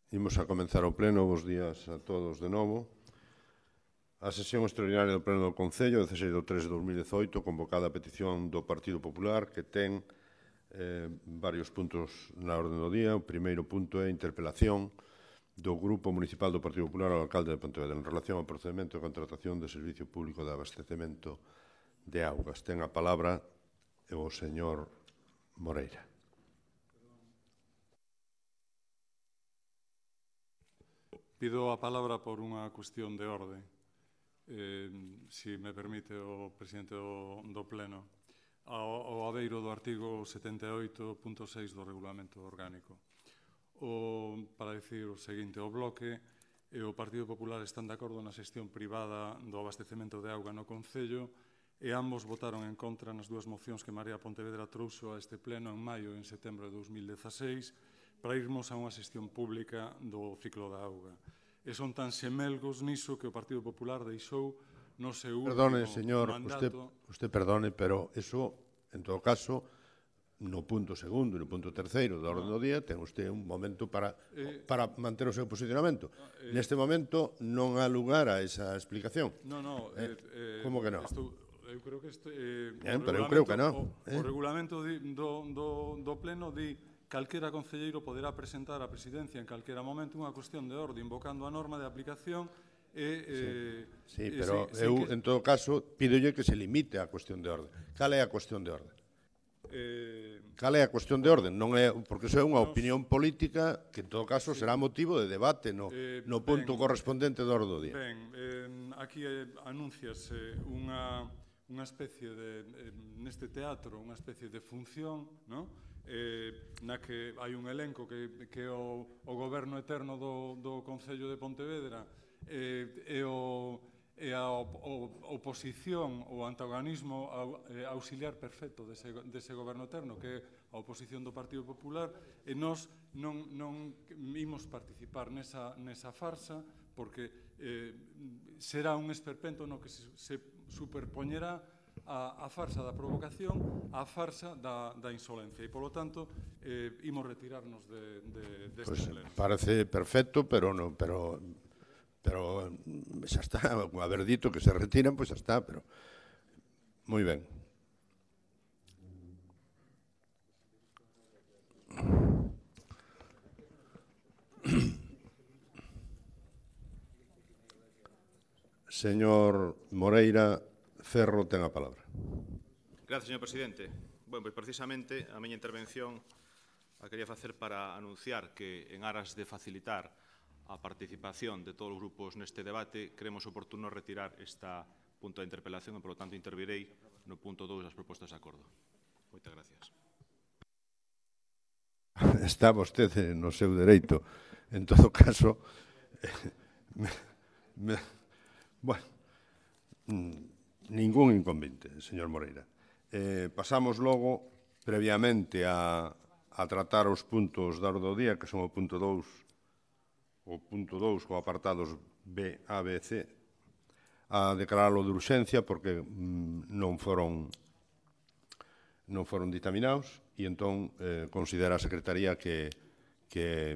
Imos a comenzar o pleno. Bos días a todos de novo. A sesión extraordinaria do Pleno do Concello, 16 de 3 de 2018, convocada a petición do Partido Popular, que ten varios puntos na orde do día. O primeiro punto é a interpelación do Grupo Municipal do Partido Popular ao alcalde de Pontevedra en relación ao procedimento de contratación de servicio público de abastecemento de augas. Ten a palabra o señor Moreira. Pido a palabra por unha cuestión de orde, se me permite o presidente do Pleno, ao abeiro do artigo 78.6 do Regulamento Orgánico. Para dicir o seguinte, o Bloque e o Partido Popular están de acordo na xestión privada do abastecemento de auga no Concello e ambos votaron en contra nas dúas mocións que Marea Pontevedra trouxo a este Pleno en maio e en setembro de 2016 para irmos a unha xestión pública do ciclo da auga. E son tan semelgos niso que o Partido Popular deixou no seu Perdone, último señor, mandato. usted perdone, pero eso, en todo caso, no punto segundo e no punto terceiro da orde do día, ten usted un momento para manter o seu posicionamento. Neste momento non há lugar a esa explicación. Como que non? Eu creo que pero eu creo que non. O regulamento do Pleno di calquera concelleiro poderá presentar á presidencia en calquera momento unha cuestión de orde invocando a norma de aplicación Sí, pero eu, en todo caso, pídolle que se limite á cuestión de orde. Cal é a cuestión de orde? Cal é a cuestión de orde? Non é, porque iso é unha opinión política que, en todo caso, será motivo de debate no punto correspondente do orde do día. Ben, aquí anúnciase unha especie de, neste teatro, unha especie de función, non? Na que hai un elenco que é o goberno eterno do Concello de Pontevedra e a oposición, o antagonismo auxiliar perfecto dese goberno eterno, que é a oposición do Partido Popular, e nós non imos participar nesa farsa, porque será un esperpento no que se superpoñerá a farsa da provocación á farsa da insolencia e, polo tanto, imos retirarnos deste pleno. Parece perfecto, pero xa está, haber dito que se retiran, pois xa está, pero moi ben. Señor Moreira Ferro, ten a palabra. Gracias, señor presidente. Pois precisamente a miña intervención a quería facer para anunciar que en aras de facilitar a participación de todos os grupos neste debate, creemos oportuno retirar esta punto de interpelación e, polo tanto, intervirei no punto 2 das propostas de acordo. Moitas gracias. Está vostede no seu dereito. En todo caso, bueno, ningún inconveniente, señor Moreira. Pasamos logo, previamente, a tratar os puntos da orde do día, que son o punto 2, co apartados B, A, B e C, a declararlo de urxencia, porque non foron ditaminados, e entón considera a Secretaría que é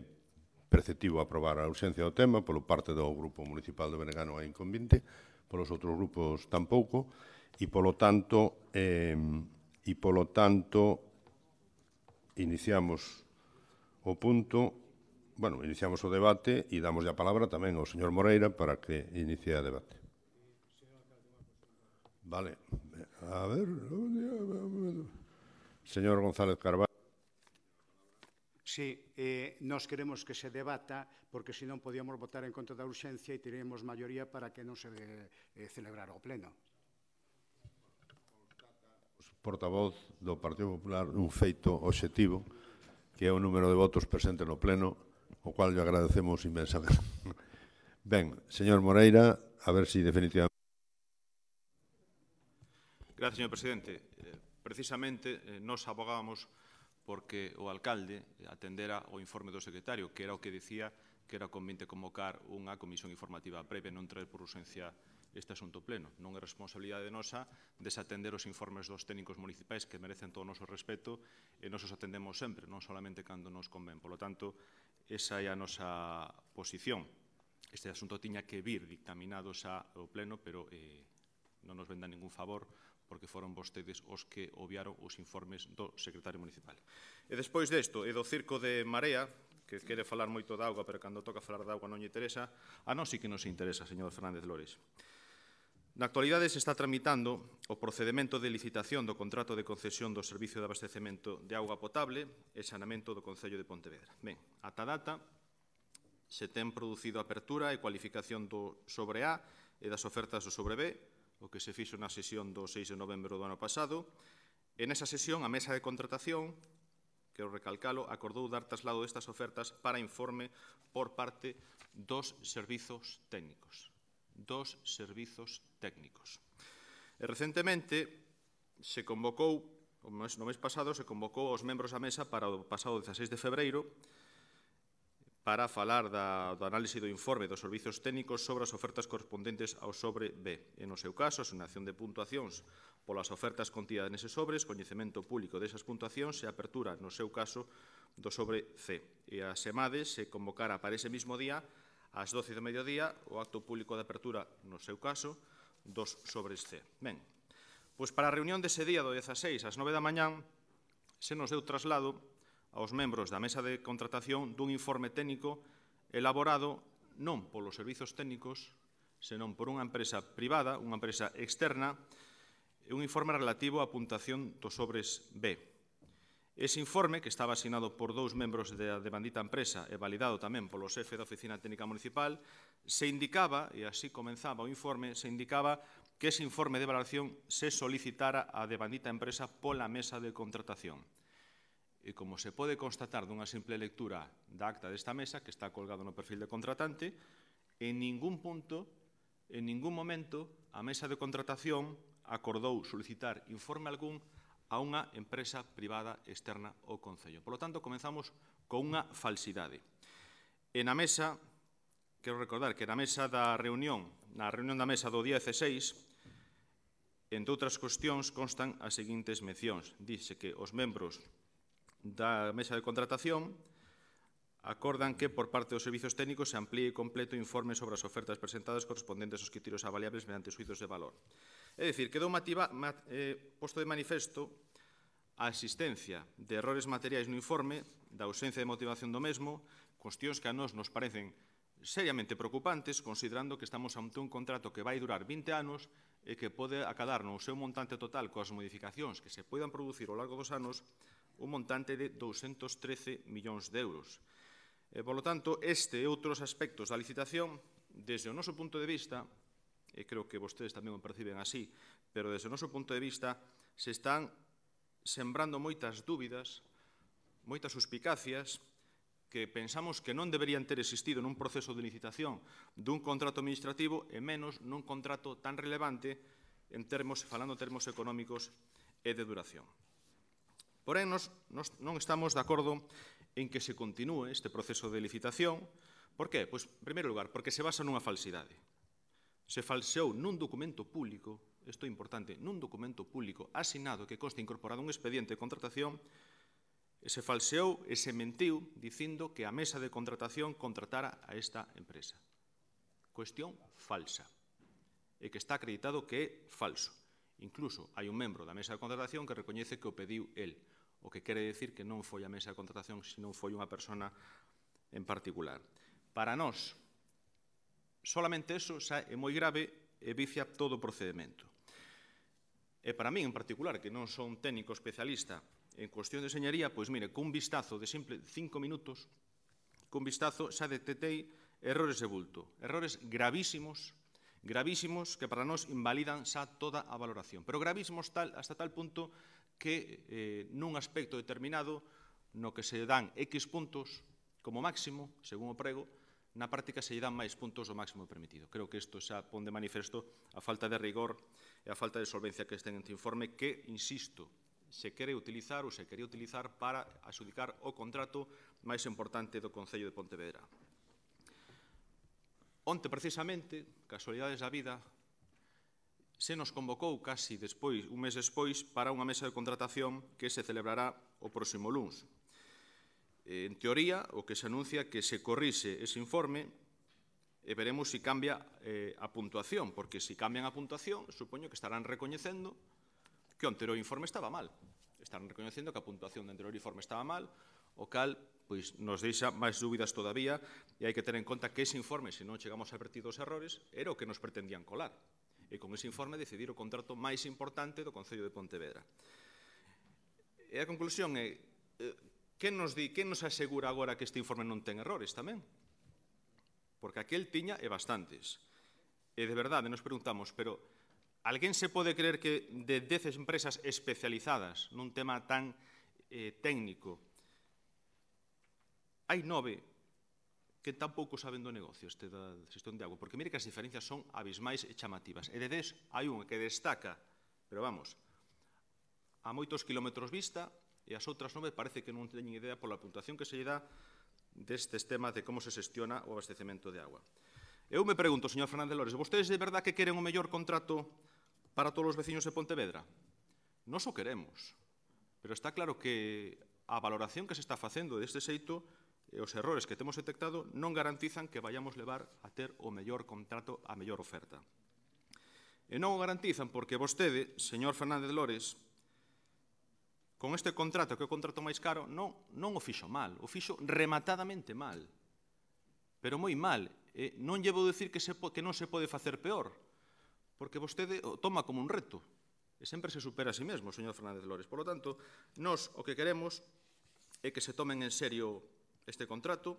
preceptivo aprobar a urxencia do tema. Polo parte do Grupo Municipal de Benegano é inconveniente, polos outros grupos tampouco, e polo tanto iniciamos o punto, iniciamos o debate e damos a palabra tamén ao señor Moreira para que inicie o debate. Vale, a ver, señor González Carballo. Sí, nós queremos que se debata, porque senón podíamos votar en contra da urxencia e teríamos maioría para que non se celebrara o pleno. Portavoz do Partido Popular un feito obxectivo, que é o número de votos presentes no pleno, o cual lle agradecemos inmensamente. Ben, señor Moreira, a ver si definitivamente... Gracias, señor presidente. Precisamente, nos abogábamos porque o alcalde atendera o informe do secretario, que era o que dicía que era conveniente convocar unha comisión informativa previa e non traer por urxencia este asunto pleno. Non é responsabilidade nosa desatender os informes dos técnicos municipais que merecen todo o noso respeto e nos os atendemos sempre, non solamente cando nos convén. Por lo tanto, esa é a nosa posición. Este asunto tiña que vir dictaminado xa ao pleno, pero non nos venda ningún favor, porque foron vostedes os que obviaron os informes do secretario municipal. E despois desto, e do circo de Marea, que quere falar moito de auga, pero cando toca falar de auga non lle interesa, a nós sí que nos interesa, señor Fernández Lores. Na actualidade se está tramitando o procedemento de licitación do contrato de concesión do servicio de abastecemento de auga potable e saneamento do Concello de Pontevedra. Ben, ata data se ten producido a apertura e cualificación do sobre A e das ofertas do sobre B, o que se fixo na sesión do 6 de novembro do ano pasado. E nesa sesión, a mesa de contratación, quero recalcalo, acordou dar traslado destas ofertas para informe por parte dos servizos técnicos. E recentemente se convocou, no mes pasado, se convocou aos membros da mesa para o pasado 16 de febreiro para falar do análise do informe dos servizos técnicos sobre as ofertas correspondentes ao sobre B. E no seu caso, a asignación de puntuacións polas ofertas contidas neses sobres, coñecemento público desas puntuacións e apertura, no seu caso, do sobre C. E a SEMADE se convocara para ese mismo día ás 12 do mediodía, o acto público de apertura, no seu caso, dos sobres C. Ben, pois para a reunión dese día do 16 ás 9 da mañán se nos deu traslado aos membros da mesa de contratación dun informe técnico elaborado non polos servizos técnicos, senón por unha empresa privada, unha empresa externa, e un informe relativo á puntuación dos sobres B. Ese informe, que estaba asignado por dous membros da devandita empresa e validado tamén polo xefe da Oficina Técnica Municipal, se indicaba, e así comenzaba o informe, se indicaba que ese informe de valoración se solicitara á devandita empresa pola mesa de contratación. E como se pode constatar dunha simple lectura da acta desta mesa, que está colgado no perfil de contratante, en ningún punto, en ningún momento, a mesa de contratación acordou solicitar informe algún a unha empresa privada externa ao Concello. Por lo tanto, comenzamos con unha falsidade. E na mesa, quero recordar que na mesa da reunión, da mesa do día 16, entre outras cuestións, constan as seguintes mencións. Dice que os membros da mesa de contratación acordan que, por parte dos servizos técnicos, se amplíe completo o informe sobre as ofertas presentadas correspondentes aos criterios avaliables mediante xuizos de valor. É dicir, quedou posto de manifesto a existencia de errores materiais no informe, da ausencia de motivación do mesmo, cuestións que a nós nos parecen seriamente preocupantes, considerando que estamos ante un contrato que vai durar 20 anos e que pode acadar no seu montante total coas modificacións que se poidan producir ao largo dos anos un montante de 213 millóns de euros. Por lo tanto, este e outros aspectos da licitación, desde o noso punto de vista, e creo que vostedes tamén o perciben así, pero desde o noso punto de vista se están sembrando moitas dúbidas, moitas suspicacias, que pensamos que non deberían ter existido nun proceso de licitación dun contrato administrativo e menos nun contrato tan relevante falando en termos económicos e de duración. Porén, non estamos de acordo en que se continúe este proceso de licitación. Por qué? Pois, en primeiro lugar, porque se basa nunha falsidade. Se falseou nun documento público, isto é importante, nun documento público asignado que consta incorporado un expediente de contratación, se falseou e se mentiu dicindo que a mesa de contratación contratara a esta empresa. Cuestión falsa. E que está acreditado que é falso. Incluso hai un membro da mesa de contratación que recoñece que o pediu el, o que quere dicir que non foi a mesa de contratación, senón foi unha persona en particular. Para nós, solamente eso xa é moi grave e vicia todo o procedimento. E para min en particular, que non son técnico especialista en cuestión de señería, pois mire, cun vistazo de simple 5 minutos, cun vistazo xa detectei errores de bulto, errores gravísimos, gravísimos que para nós invalidan xa toda a valoración, pero gravísimos hasta tal punto que nun aspecto determinado no que se dan X puntos como máximo, según o prego, na práctica se lle dan máis puntos do máximo permitido. Creo que isto xa pon de manifesto a falta de rigor e a falta de solvencia que este informe que, insisto, se quere utilizar ou se quería utilizar para adxudicar o contrato máis importante do Concello de Pontevedra. Onte, precisamente, casualidades da vida, se nos convocou casi despois, un mes despois, para unha mesa de contratación que se celebrará o próximo luns. En teoría, o que se anuncia que se corrixe ese informe e veremos se cambia a puntuación, porque se cambian a puntuación, supoño que estarán recoñecendo que o anterior informe estaba mal. Estarán recoñecendo que a puntuación do anterior informe estaba mal, o cal pois, nos deixa máis dúbidas todavía e hai que ter en conta que ese informe, se non chegamos a advertir os errores, era o que nos pretendían colar. E con ese informe decidir o contrato máis importante do Concello de Pontevedra. E a conclusión é, quen nos asegura agora que este informe non ten errores tamén? Porque aquel tiña e bastantes. E de verdade nos preguntamos, pero alguén se pode creer que de 10 empresas especializadas nun tema tan técnico hai 9 que tampouco saben do negocio este da xestión de agua? Porque mire que as diferencias son abismais e chamativas. E de 10 hai unha que destaca, pero vamos, a moitos kilómetros vista, e as outras 9 parece que non teñen idea pola puntuación que se lle dá destes temas de como se xestiona o abastecemento de agua. Eu me pregunto, señor Fernández Lores, vostedes de verdad que queren o mellor contrato para todos os veciños de Pontevedra? Nos o queremos, pero está claro que a valoración que se está facendo deste xeito e os errores que temos detectado non garantizan que vayamos levar a ter o mellor contrato, a mellor oferta. E non o garantizan porque vostede, señor Fernández Lores, con este contrato, que é o contrato máis caro, non o fixo mal, o fixo rematadamente mal. Pero moi mal. Non lle vou dicir que non se pode facer peor, porque vostede o toma como un reto, e sempre se supera a sí mesmo, señor Fernández Lores. Por lo tanto, nós o que queremos é que se tomen en serio este contrato.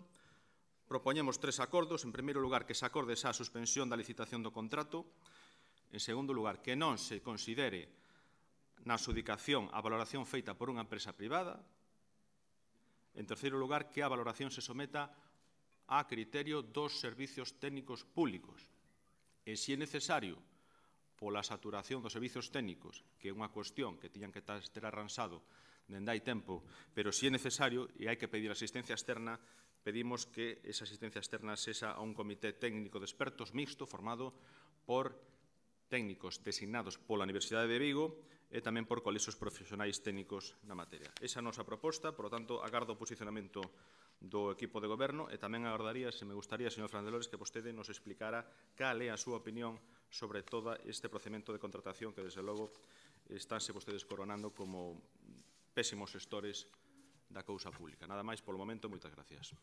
Propoñemos 3 acordos. En primeiro lugar, que se acorde xa a suspensión da licitación do contrato. En segundo lugar, que non se considere na adxudicación a valoración feita por unha empresa privada. En terceiro lugar, que a valoración se someta a criterio dos servicios técnicos públicos. E se é necesario, pola saturación dos servicios técnicos, que é unha cuestión que tiñan que ter arransado dende hai tempo, pero se é necesario e hai que pedir asistencia externa, pedimos que esa asistencia externa sexa a un comité técnico de expertos mixto formado por técnicos designados pola Universidade de Vigo e tamén por colexios profesionais técnicos na materia. Esa é a nosa proposta, por lo tanto, agardo o posicionamento do equipo de goberno e tamén agardaría, se me gustaría, señor Fernández Lores, que vostede nos explicara cal é a súa opinión sobre todo este procedimento de contratación que, desde logo, estánse vostedes coronando como pésimos xestores da cousa pública. Nada máis polo momento, moitas gracias.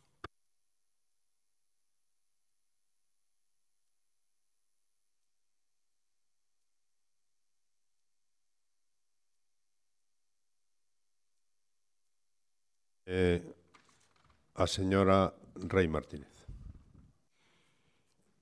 A señora Rey Martínez.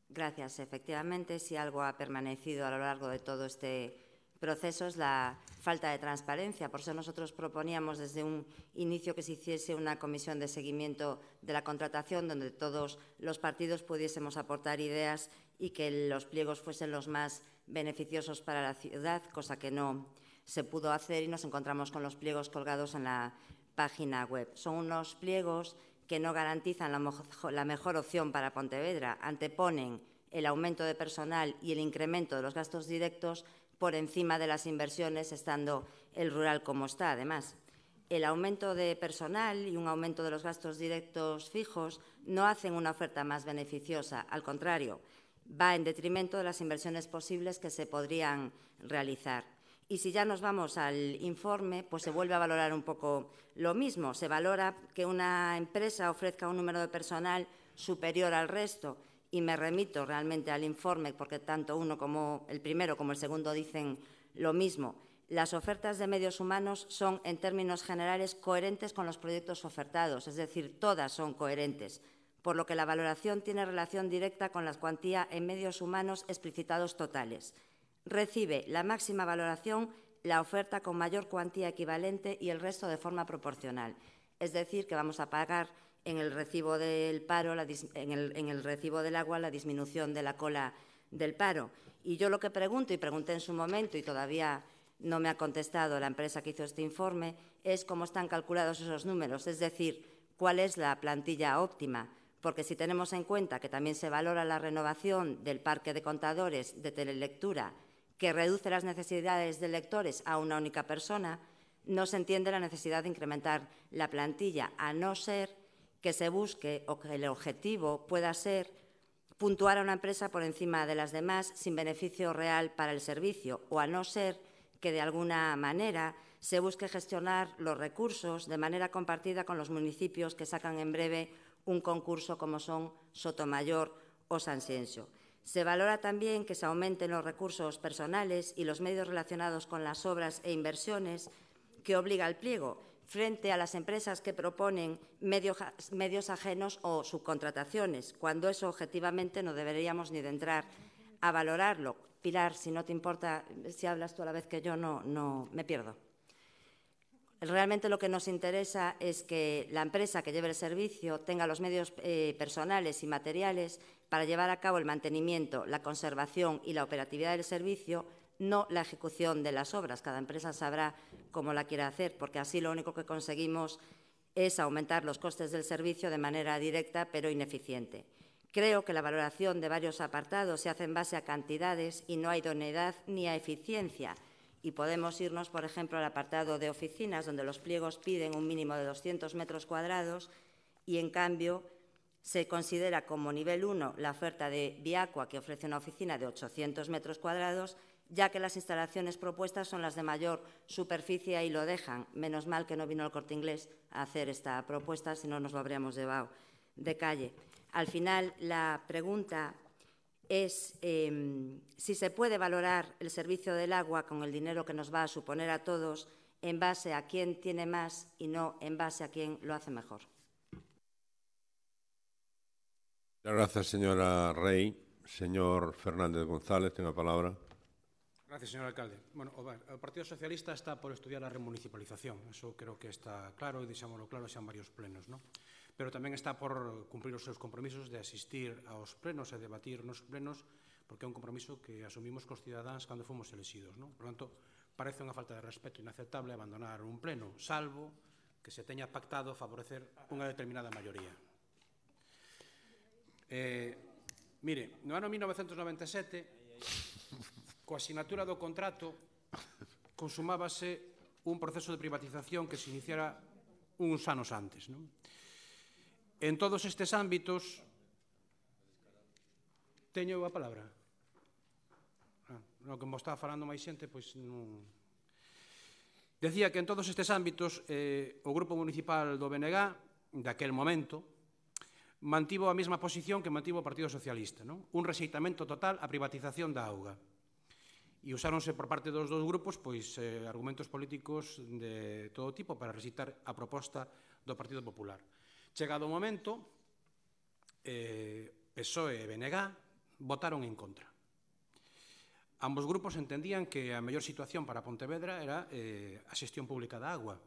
Gracias. Efectivamente, si algo ha permanecido a lo largo de todo este proceso es la falta de transparencia. Por eso nosotros proponíamos desde un inicio que se hiciese una comisión de seguimiento de la contratación donde todos los partidos pudiésemos aportar ideas y que los pliegos fuesen los más beneficiosos para la ciudad, cosa que no se pudo hacer y nos encontramos con los pliegos colgados en la página web. Son unos pliegos que no garantizan la mejor opción para Pontevedra, anteponen el aumento de personal y el incremento de los gastos directos por encima de las inversiones, estando el rural como está. Además, el aumento de personal y un aumento de los gastos directos fijos no hacen una oferta más beneficiosa, al contrario, va en detrimento de las inversiones posibles que se podrían realizar. Y si ya nos vamos al informe, pues se vuelve a valorar un poco lo mismo. Se valora que una empresa ofrezca un número de personal superior al resto, y me remito realmente al informe porque tanto uno como el primero como el segundo dicen lo mismo. Las ofertas de medios humanos son, en términos generales, coherentes con los proyectos ofertados, es decir, todas son coherentes, por lo que la valoración tiene relación directa con la cuantía en medios humanos explicitados totales. Recibe la máxima valoración la oferta con mayor cuantía equivalente y el resto de forma proporcional. Es decir, que vamos a pagar en el recibo del paro, en el recibo del agua, la disminución de la cola del paro. Y yo lo que pregunto, y pregunté en su momento y todavía no me ha contestado la empresa que hizo este informe, es cómo están calculados esos números, es decir, cuál es la plantilla óptima. Porque si tenemos en cuenta que también se valora la renovación del parque de contadores de telelectura, que reduce las necesidades de lectores a una única persona, no se entiende la necesidad de incrementar la plantilla, a no ser que se busque o que el objetivo pueda ser puntuar a una empresa por encima de las demás sin beneficio real para el servicio, o a no ser que de alguna manera se busque gestionar los recursos de manera compartida con los municipios que sacan en breve un concurso como son Sotomayor o Sanxenxo. Se valora también que se aumenten los recursos personales y los medios relacionados con las obras e inversiones que obliga el pliego, frente a las empresas que proponen medios ajenos o subcontrataciones, cuando eso objetivamente no deberíamos ni de entrar a valorarlo. Pilar, si no te importa, si hablas tú a la vez que yo, no me pierdo. Realmente lo que nos interesa es que la empresa que lleve el servicio tenga los medios personales y materiales para llevar a cabo el mantenimiento, la conservación y la operatividad del servicio, no la ejecución de las obras. Cada empresa sabrá cómo la quiere hacer, porque así lo único que conseguimos es aumentar los costes del servicio de manera directa pero ineficiente. Creo que la valoración de varios apartados se hace en base a cantidades y no a idoneidad ni a eficiencia. Y podemos irnos, por ejemplo, al apartado de oficinas, donde los pliegos piden un mínimo de 200 metros cuadrados y, en cambio, se considera como nivel 1 la oferta de Viacua, que ofrece una oficina de 800 metros cuadrados, ya que las instalaciones propuestas son las de mayor superficie y lo dejan. Menos mal que no vino el Corte Inglés a hacer esta propuesta, si no nos lo habríamos llevado de calle. Al final, la pregunta es si se puede valorar el servicio del agua con el dinero que nos va a suponer a todos en base a quién tiene más y no en base a quién lo hace mejor. Gracias, señora Rey. Señor Fernández González, tiene la palabra. Gracias, señor alcalde. Bueno, o Partido Socialista está por estudiar a remunicipalización. Eso creo que está claro e deixámoslo claro xa en varios plenos, non? Pero tamén está por cumprir os seus compromisos de asistir aos plenos e debatir nos plenos, porque é un compromiso que asumimos cos cidadáns cando fomos elexidos, non? Por tanto, parece unha falta de respeto inaceptable abandonar un pleno, salvo que se teña pactado favorecer unha determinada maioría. Mire, no ano 1997, coa asinatura do contrato, consumábase un proceso de privatización que se iniciara uns anos antes, non? En todos estes ámbitos, teño a palabra? No que me estaba falando máis xente, pois non... Decía que en todos estes ámbitos o Grupo Municipal do BNG, daquel momento, mantivo a mesma posición que mantivo o Partido Socialista, non? Un rexeitamento total á privatización da auga. E usáronse por parte dos dous grupos pois, argumentos políticos de todo tipo para rexeitar a proposta do Partido Popular. Chegado o momento, PSOE e BNG votaron en contra. Ambos grupos entendían que a mellor situación para Pontevedra era a xestión pública da agua,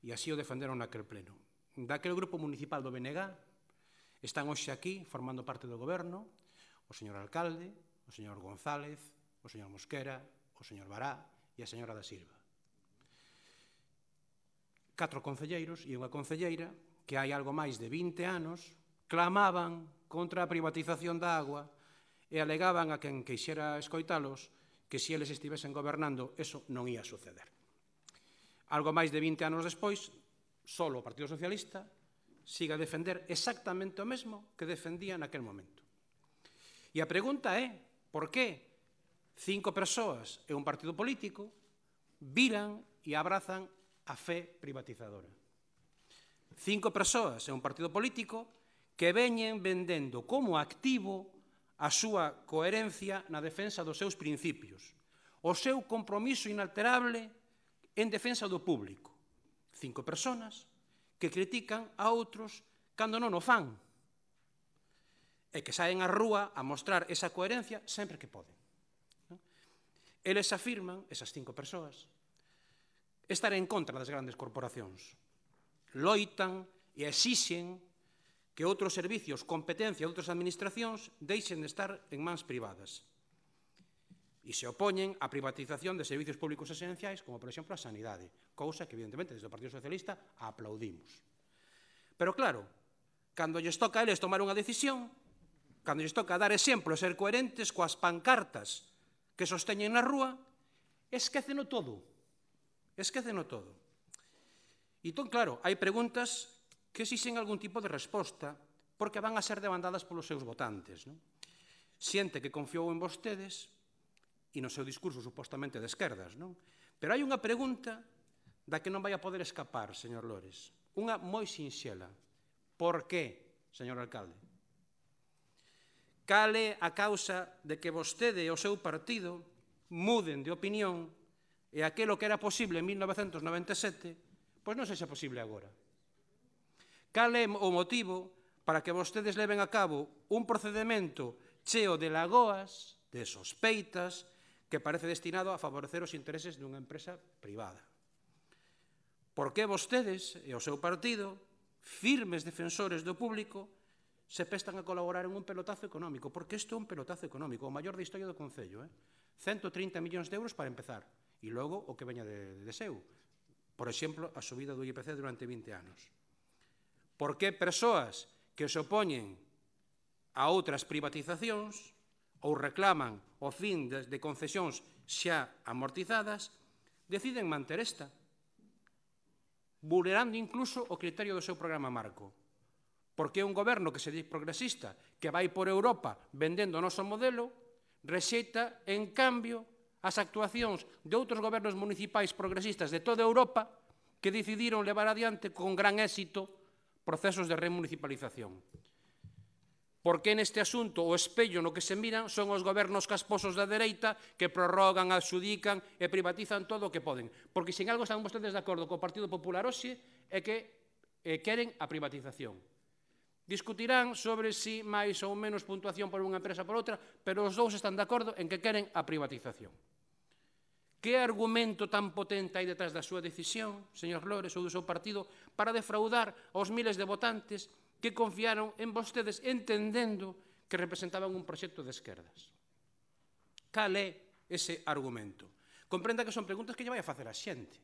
e así o defenderon naquel pleno. Daquel grupo municipal do BNG están hoxe aquí, formando parte do goberno, o señor alcalde, o señor González, o señor Mosquera, o señor Bará e a señora da Silva. 4 concelleiros e unha concelleira que hai algo máis de 20 anos clamaban contra a privatización da agua e alegaban a quen quixera escoitalos que se eles estivesen gobernando eso non ia suceder. Algo máis de 20 anos despois, solo o Partido Socialista siga a defender exactamente o mesmo que defendía naquel momento. E a pregunta é, por que 5 persoas e un partido político viran e abrazan a fe privatizadora? 5 persoas e un partido político que veñen vendendo como activo a súa coherencia na defensa dos seus principios, o seu compromiso inalterable en defensa do público. 5 persoas que critican a outros cando non o fan e que saen á rúa a mostrar esa coherencia sempre que poden. Eles afirman, esas 5 persoas, estar en contra das grandes corporacións. Loitan e exixen que outros servicios, competencia de outras administracións, deixen de estar en mans privadas. E se opoñen á privatización de servicios públicos esenciais, como, por exemplo, a sanidade, cousa que, evidentemente, desde o Partido Socialista aplaudimos. Pero, claro, cando lles toca a eles tomar unha decisión, cando lles toca dar exemplo e ser coherentes coas pancartas que sosteñen na rúa, esquéceno todo. Esquéceno todo. Entón, claro, hai preguntas que exixen algún tipo de resposta porque van a ser demandadas polos seus votantes. Xente que confiou en vostedes e no seu discurso supostamente de esquerdas. Pero hai unha pregunta da que non vai a poder escapar, señor Lores. Unha moi sinxela. Por qué, señor alcalde? Cal é a causa de que vostede e o seu partido muden de opinión e aquilo que era posible en 1997, pois non sexa posible agora? Cal é o motivo para que vostedes leven a cabo un procedimento cheo de lagoas, de sospeitas, que parece destinado a favorecer os intereses dunha empresa privada? Por que vostedes e o seu partido, firmes defensores do público, se prestan a colaborar en un pelotazo económico? Porque isto é un pelotazo económico, o maior da historia do Concello. 130 millóns de euros para empezar. E logo o que veña de seu. Por exemplo, a subida do IPC durante 20 anos. Por que persoas que se opoñen a outras privatizacións ou reclaman o fin de concesións xa amortizadas, deciden manter esta, vulnerando incluso o criterio do seu programa marco. Porque é un goberno que se di progresista, que vai por Europa vendendo o noso modelo, rexeita, en cambio, as actuacións de outros gobernos municipais progresistas de toda Europa que decidiron levar adiante con gran éxito procesos de remunicipalización. Porque neste asunto o espello no que se miran son os gobernos casposos da dereita que prorrogan, adxudican e privatizan todo o que poden. Porque se en algo están vostedes de acordo co Partido Popular hoxe é que queren a privatización. Discutirán sobre si máis ou menos puntuación por unha empresa por outra, pero os dous están de acordo en que queren a privatización. Que argumento tan potente hai detrás da súa decisión, señor Lores, ou do seu partido, para defraudar aos miles de votantes que confiaron en vostedes entendendo que representaban un proxecto de esquerdas? Cal é ese argumento? Comprenda que son preguntas que lle vai a facer a xente,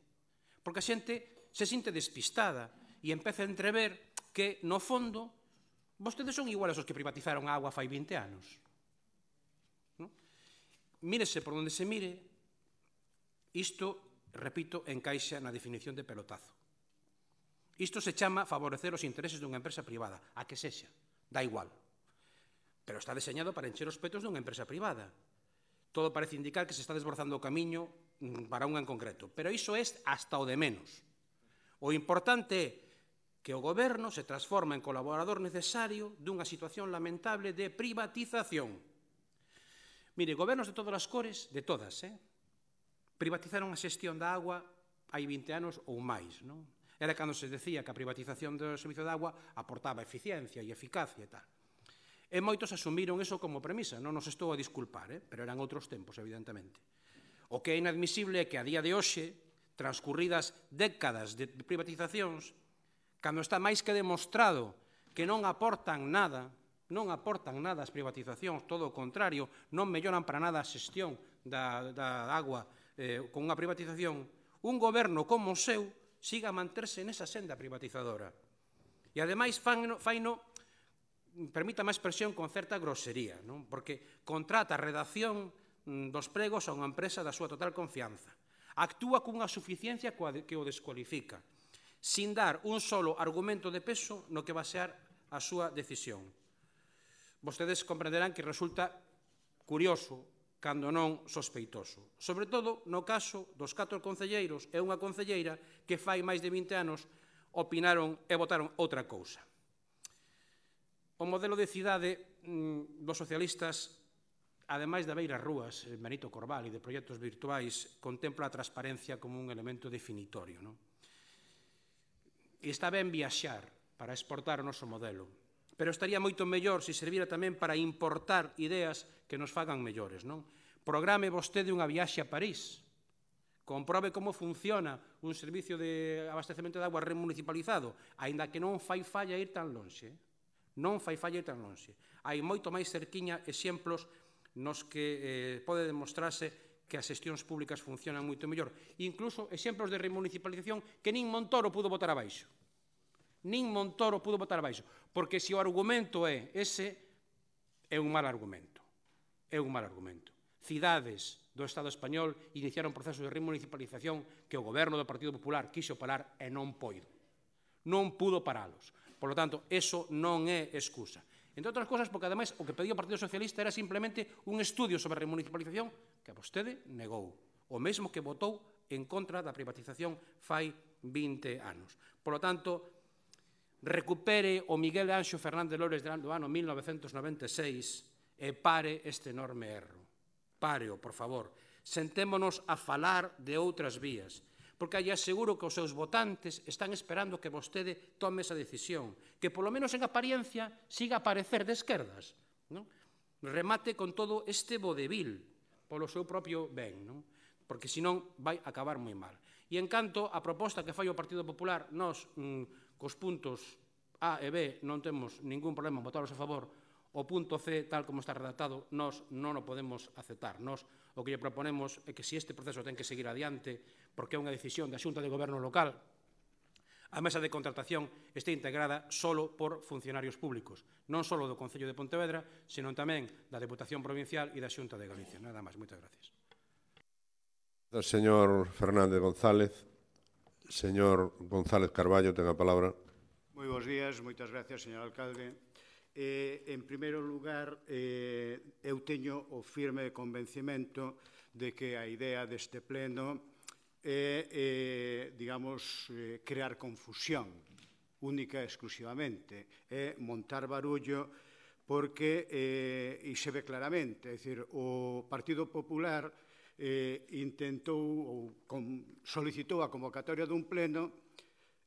porque a xente se sinte despistada e empeza a entrever que, no fondo, vostedes son iguales aos que privatizaron a agua fai 20 anos. Mírese por onde se mire, isto, repito, encaixa na definición de pelotazo. Isto se chama favorecer os intereses dunha empresa privada, a que sexa, dá igual. Pero está deseñado para encher os petos dunha empresa privada. Todo parece indicar que se está desbrozando o camiño para unha en concreto, pero iso é hasta o de menos. O importante é que o goberno se transforma en colaborador necesario dunha situación lamentable de privatización. Mire, gobernos de todas as cores, de todas, privatizaron a xestión da agua hai 20 anos ou máis, non? Era cando se decía que a privatización do servicio de agua aportaba eficiencia e eficacia e tal. E moitos asumiron eso como premisa, non nos estou a disculpar, pero eran outros tempos, evidentemente. O que é inadmisible é que a día de hoxe, transcurridas décadas de privatizacións, cando está máis que demostrado que non aportan nada as privatizacións, todo o contrario, non melloran para nada a xestión da agua con unha privatización, un goberno como o seu siga a manterse nesa senda privatizadora. E, ademais, faino, permítame a expresión, con certa grosería, porque contrata a redacción dos pregos a unha empresa da súa total confianza. Actúa cunha suficiencia que o descualifica, sin dar un solo argumento de peso no que basear a súa decisión. Vostedes comprenderán que resulta curioso, cando non sospeitoso. Sobre todo no caso dos 4 concelleiros e unha concelleira que fai máis de 20 anos opinaron e votaron outra cousa. O modelo de cidade dos socialistas, ademais de beiras rúas, Benito Corval e de proxectos virtuais, contempla a transparencia como un elemento definitorio. E está ben viaxar para exportar o noso modelo, pero estaría moito mellor se servira tamén para importar ideas que nos fagan mellores. Programe vostede unha viaxe a París, comprobe como funciona un servicio de abastecemento de agua remunicipalizado, aínda que non fai falla ir tan lonxe. Non fai falla ir tan lonxe. Hai moito máis cerquiña exemplos nos que pode demostrarse que as xestións públicas funcionan moito mellor. Incluso exemplos de remunicipalización que nin Montoro pudo botar abaixo. Nin Montoro pudo botar abaixo. Porque se o argumento é ese, é un mal argumento. É un mal argumento. Cidades do Estado español iniciara un proceso de remunicipalización que o goberno do Partido Popular quixo parar e non poido. Non pudo paralos. Por lo tanto, eso non é excusa. Entre outras cousas, porque ademais o que pedía o Partido Socialista era simplemente un estudio sobre a remunicipalización que vostede negou. O mesmo que votou en contra da privatización fai 20 anos. Por lo tanto, recupere o Miguel Anxo Fernández Lores do ano 1996 e pare este enorme erro. Páreo, por favor. Sentémonos a falar de outras vías, porque lle aseguro que os seus votantes están esperando que vostede tome esa decisión, que polo menos en apariencia siga a parecer de esquerdas. Non? Remate con todo este vodevil polo seu propio ben, non? Porque senón vai acabar moi mal. E en canto a proposta que fai o Partido Popular, nós, cos puntos A e B, non temos ningún problema en votaros a favor. O punto C, tal como está redactado, nós non o podemos aceptar. Nós o que lle proponemos é que se este proceso ten que seguir adiante, porque é unha decisión da Xunta de Goberno local, a mesa de contratación este integrada solo por funcionarios públicos, non só do Concello de Pontevedra, senón tamén da Deputación Provincial e da Xunta de Galicia. Nada máis, moitas gracias. Señor Fernández González. Señor González Carballo, ten a palabra. Moi bons días, moitas gracias, señor alcalde. En primeiro lugar, eu teño o firme convencimento de que a idea deste pleno é, digamos, crear confusión única e exclusivamente, é montar barullo porque, e se ve claramente, é dicir, o Partido Popular intentou ou solicitou a convocatoria dun pleno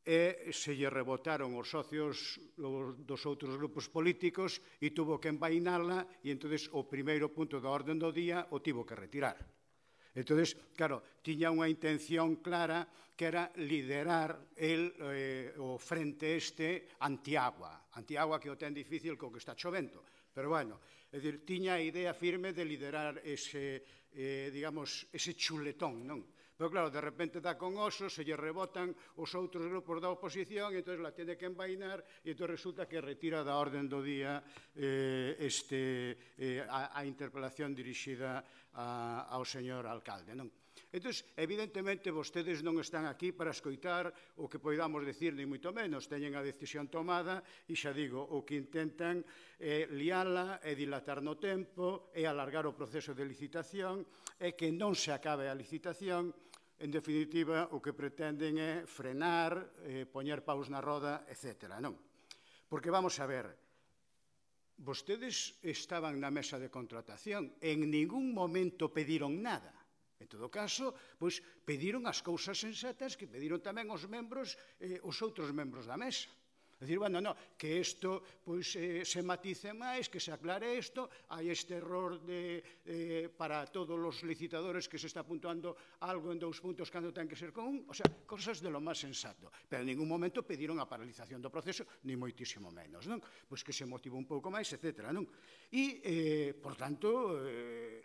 e se lle rebotaron os socios dos outros grupos políticos e tuvo que envainala e entonces o primeiro punto da orden do día o tivo que retirar. Entonces, claro, tiña unha intención clara que era liderar o frente este antiagua que o ten difícil co que está chovendo. Pero, bueno, é dicir, tiña a idea firme de liderar ese, digamos, ese chuletón, non? Pero, claro, de repente dá con oso, se lle rebotan os outros grupos da oposición e entón la tiene que envainar e entón resulta que retira da orden do día a interpelación dirixida ao señor alcalde, non? Entón, evidentemente, vostedes non están aquí para escoitar o que poidamos decir, ni moito menos. Teñen a decisión tomada e, xa digo, o que intentan é liala, é dilatar no tempo, é alargar o proceso de licitación, é que non se acabe a licitación. En definitiva, o que pretenden é frenar, poñer paus na roda, etc. Non? Porque, vamos a ver, vostedes estaban na mesa de contratación, en ningún momento pediron nada. En todo caso, pois, pediron as cousas sensatas que pediron tamén os membros, os outros membros da mesa. É dicir, bueno, no, que isto pois, se matice máis, que se aclare isto, hai este error para todos os licitadores que se está puntuando algo en 2 puntos cando ten que ser con 1, o sea, cosas de lo máis sensato. Pero en ningún momento pediron a paralización do proceso, ni moitísimo menos, non? Pois que se motive un pouco máis, etc. Non? E, por tanto,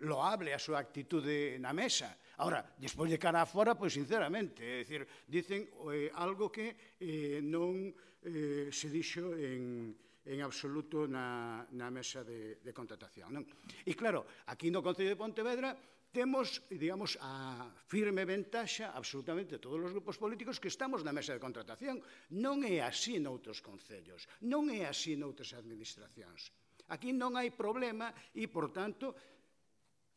loable a súa actitude na mesa. Ahora, despois de cara afora, pois sinceramente, é dicir, dicen algo que non se dixo en absoluto na mesa de contratación. Non? E claro, aquí no Concello de Pontevedra temos, digamos, a firme ventaxa absolutamente todos os grupos políticos que estamos na mesa de contratación. Non é así noutros concellos, non é así noutras administracións. Aquí non hai problema e, por tanto,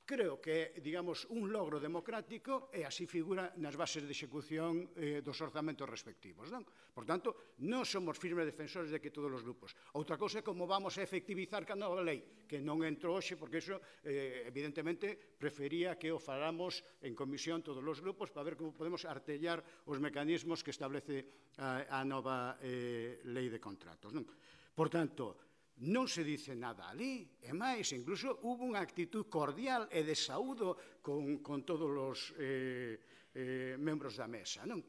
creo que é, digamos, un logro democrático e así figura nas bases de execución dos orzamentos respectivos. Non? Por tanto, non somos firmes defensores de que todos os grupos. Outra cousa é como vamos a efectivizar a nova lei, que non entrou hoxe, porque iso, evidentemente, prefería que o falamos en comisión todos os grupos para ver como podemos artellar os mecanismos que establece a nova lei de contratos. Non? Por tanto, non se dice nada ali, e máis, incluso hubo unha actitud cordial e de saúdo con todos os membros da mesa, non?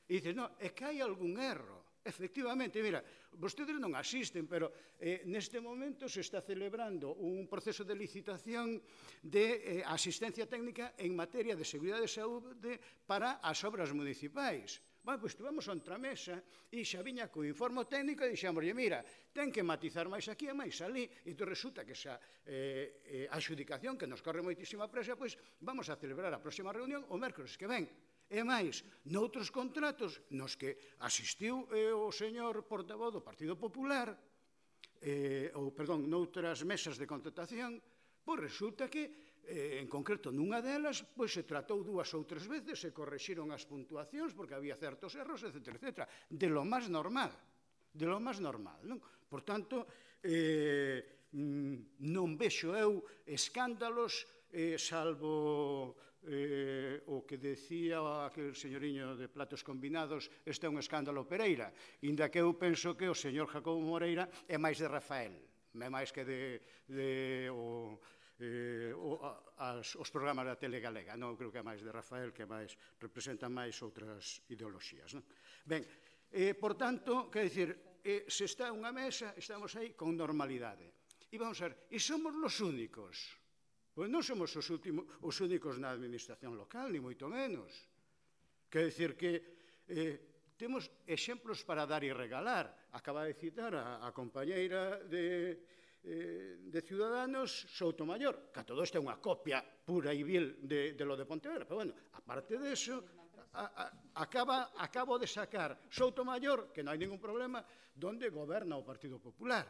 E dices, non, é que hai algún erro. Efectivamente, mira, vostedes non asisten, pero neste momento se está celebrando un proceso de licitación de asistencia técnica en materia de seguridade e saúde para as obras municipais. Bueno, pois estivemos outra mesa e xa viña co informe técnico e dixémoslle, mira, ten que matizar máis aquí e máis ali. E entón resulta que esa adxudicación que nos corre moitísima presa, pois vamos a celebrar a próxima reunión o mércoles que ven. E máis, noutros contratos nos que asistiu o señor portavoz do Partido Popular, noutras mesas de contratación, pois resulta que en concreto nunha delas se tratou 2 ou 3 veces, se correxiron as puntuacións porque había certos erros, etc. De lo máis normal, non? Por tanto, non vexo eu escándalos, salvo o que decía aquel señoriño de platos combinados, este é un escándalo Pereira, inda que eu penso que o señor Jacobo Moreira é máis de Rafael, é máis que os programas da tele galega. Non, creo que é máis de Rafael, que máis representa máis outras ideoloxías. Ben, por tanto, quer dicir, se está unha mesa, estamos aí con normalidade. E vamos a ver, e somos os únicos? Pois non somos os únicos na administración local, ni moito menos. Quer dicir que temos exemplos para dar e regalar. Acaba de citar a compañeira de Ciudadanos, Soutomaior, que a todo isto é unha copia pura e vil de lo de Pontevedra, pero bueno, aparte de eso, acabo de sacar Soutomaior, que non hai ningún problema, donde goberna o Partido Popular.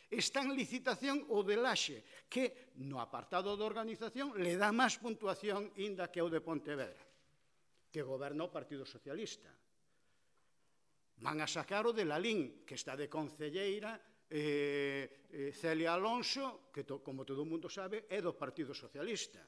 Está en licitación o de Laxe, que no apartado de organización le dá máis puntuación inda que o de Pontevedra, que goberna o Partido Socialista. Van a sacar o de Lalín, que está de concelleira Celia Alonso, que como todo o mundo sabe é do Partido Socialista.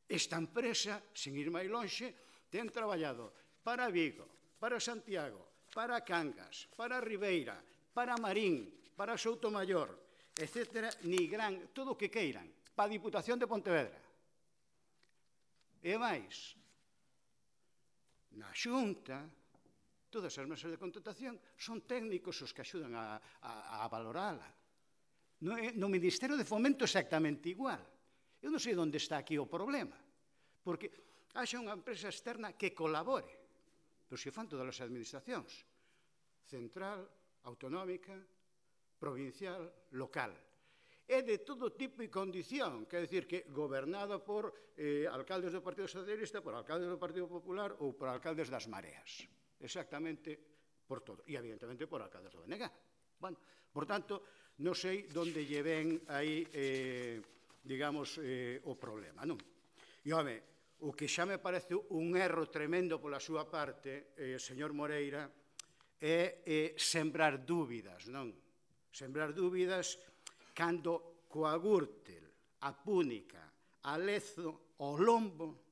Esta empresa, sin ir máis lonxe, ten traballado para Vigo, para Santiago, para Cangas, para Ribeira, para Marín, para Soutomaior, etc., Nigrán, todo o que queiran, para a Diputación de Pontevedra. E máis, na Xunta, todas as mesas de contratación son técnicos os que axudan a valorala. No Ministerio de Fomento exactamente igual. Eu non sei onde está aquí o problema, porque haxa unha empresa externa que colabore, pero se fan todas as administracións, central, autonómica, provincial, local. É de todo tipo e condición, quer decir que gobernada por alcaldes do Partido Socialista, por alcaldes do Partido Popular ou por alcaldes das Mareas. Exactamente por todo. E, evidentemente, por alcaldes do BNG. Bueno, por tanto, non sei onde lle ven aí, digamos, o problema, non? E, home, o que xa me parece un erro tremendo pola súa parte, señor Moreira, é sembrar dúbidas, non? Sembrar dúbidas cando coa Gürtel, a Púnica, a Lezo, o Lombo,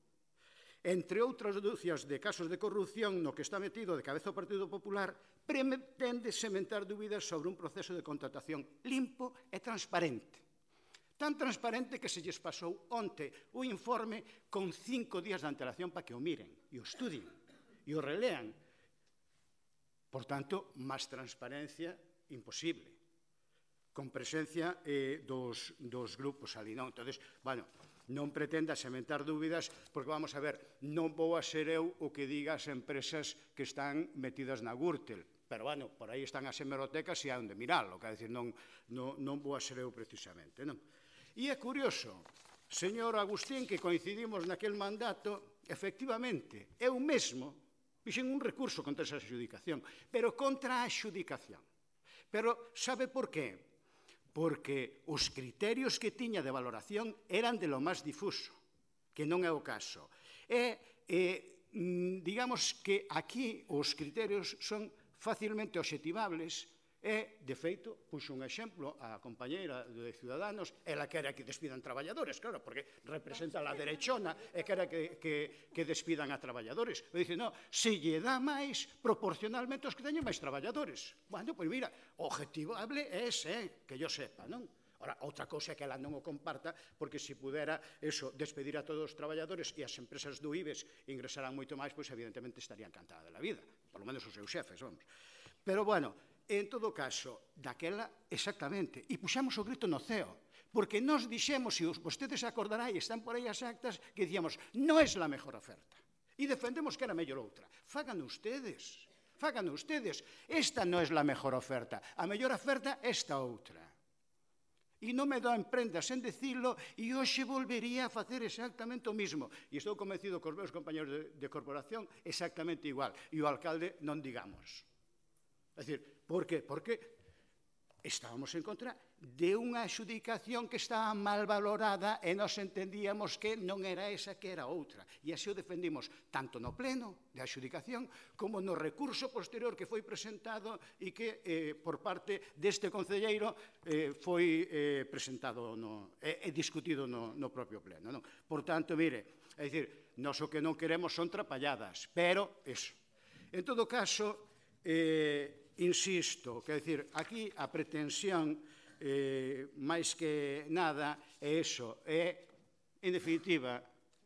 entre outras dúcias de casos de corrupción no que está metido de cabeza o Partido Popular, pretende sementar dúbidas sobre un proceso de contratación limpo e transparente. Tan transparente que se lles pasou onte o informe con 5 días de antelación para que o miren, e o estudien, e o relean. Por tanto, máis transparencia imposible, con presencia dos grupos ali, non? Entón, bueno, non pretenda sementar dúbidas, porque vamos a ver, non vou a ser eu o que diga as empresas que están metidas na Gürtel, pero, bueno, por aí están as hemerotecas e hai onde miralo, quer dizer, non vou a ser eu precisamente, non? E é curioso, señor Agustín, que coincidimos naquel mandato, efectivamente, eu mesmo fixen un recurso contra esa adxudicación, pero contra a adxudicación. Pero sabe por qué? Porque os criterios que tiña de valoración eran de lo máis difuso, que non é o caso. Digamos que aquí os criterios son facilmente obxectivables e, de feito, puxo un exemplo a compañeira de Ciudadanos, ela quere que despidan traballadores, claro, porque representa a derechona e quere que despidan a traballadores. E dice, non, se lle dá máis proporcionalmente aos que teñen máis traballadores. Bueno, pois mira, objetivable é ese, que yo sepa, non? Ora, outra cousa é que ela non o comparta, porque se pudera eso, despedir a todos os traballadores e as empresas do IBEX ingresaran moito máis, pois evidentemente estaría encantada de la vida, por lo menos os seus xefes, vamos. Pero, bueno, en todo caso, daquela, exactamente, e puxamos o grito no ceo, porque nos dixemos, se vostedes acordarán, e están por aí as actas, que dicíamos, non é a mellor oferta. E defendemos que era mellor outra. Fagan ustedes. Fagan ustedes. Esta non é a mellor oferta. A mellor oferta é esta outra. E non me doen prendas en decirlo e hoxe volvería a facer exactamente o mismo. E estou convencido que os meus compañeros de corporación exactamente igual. E o alcalde non digamos. É dicir, por qué? Porque estábamos en contra de unha adxudicación que estaba mal valorada e nós entendíamos que non era esa, que era outra. E así o defendimos tanto no pleno de adxudicación como no recurso posterior que foi presentado e que por parte deste concelleiro foi presentado e discutido no propio pleno. Por tanto, mire, é dicir, nós o que non queremos son trapalladas, pero eso. En todo caso, insisto, quer dizer, aquí a pretensión máis que nada é eso, é, en definitiva,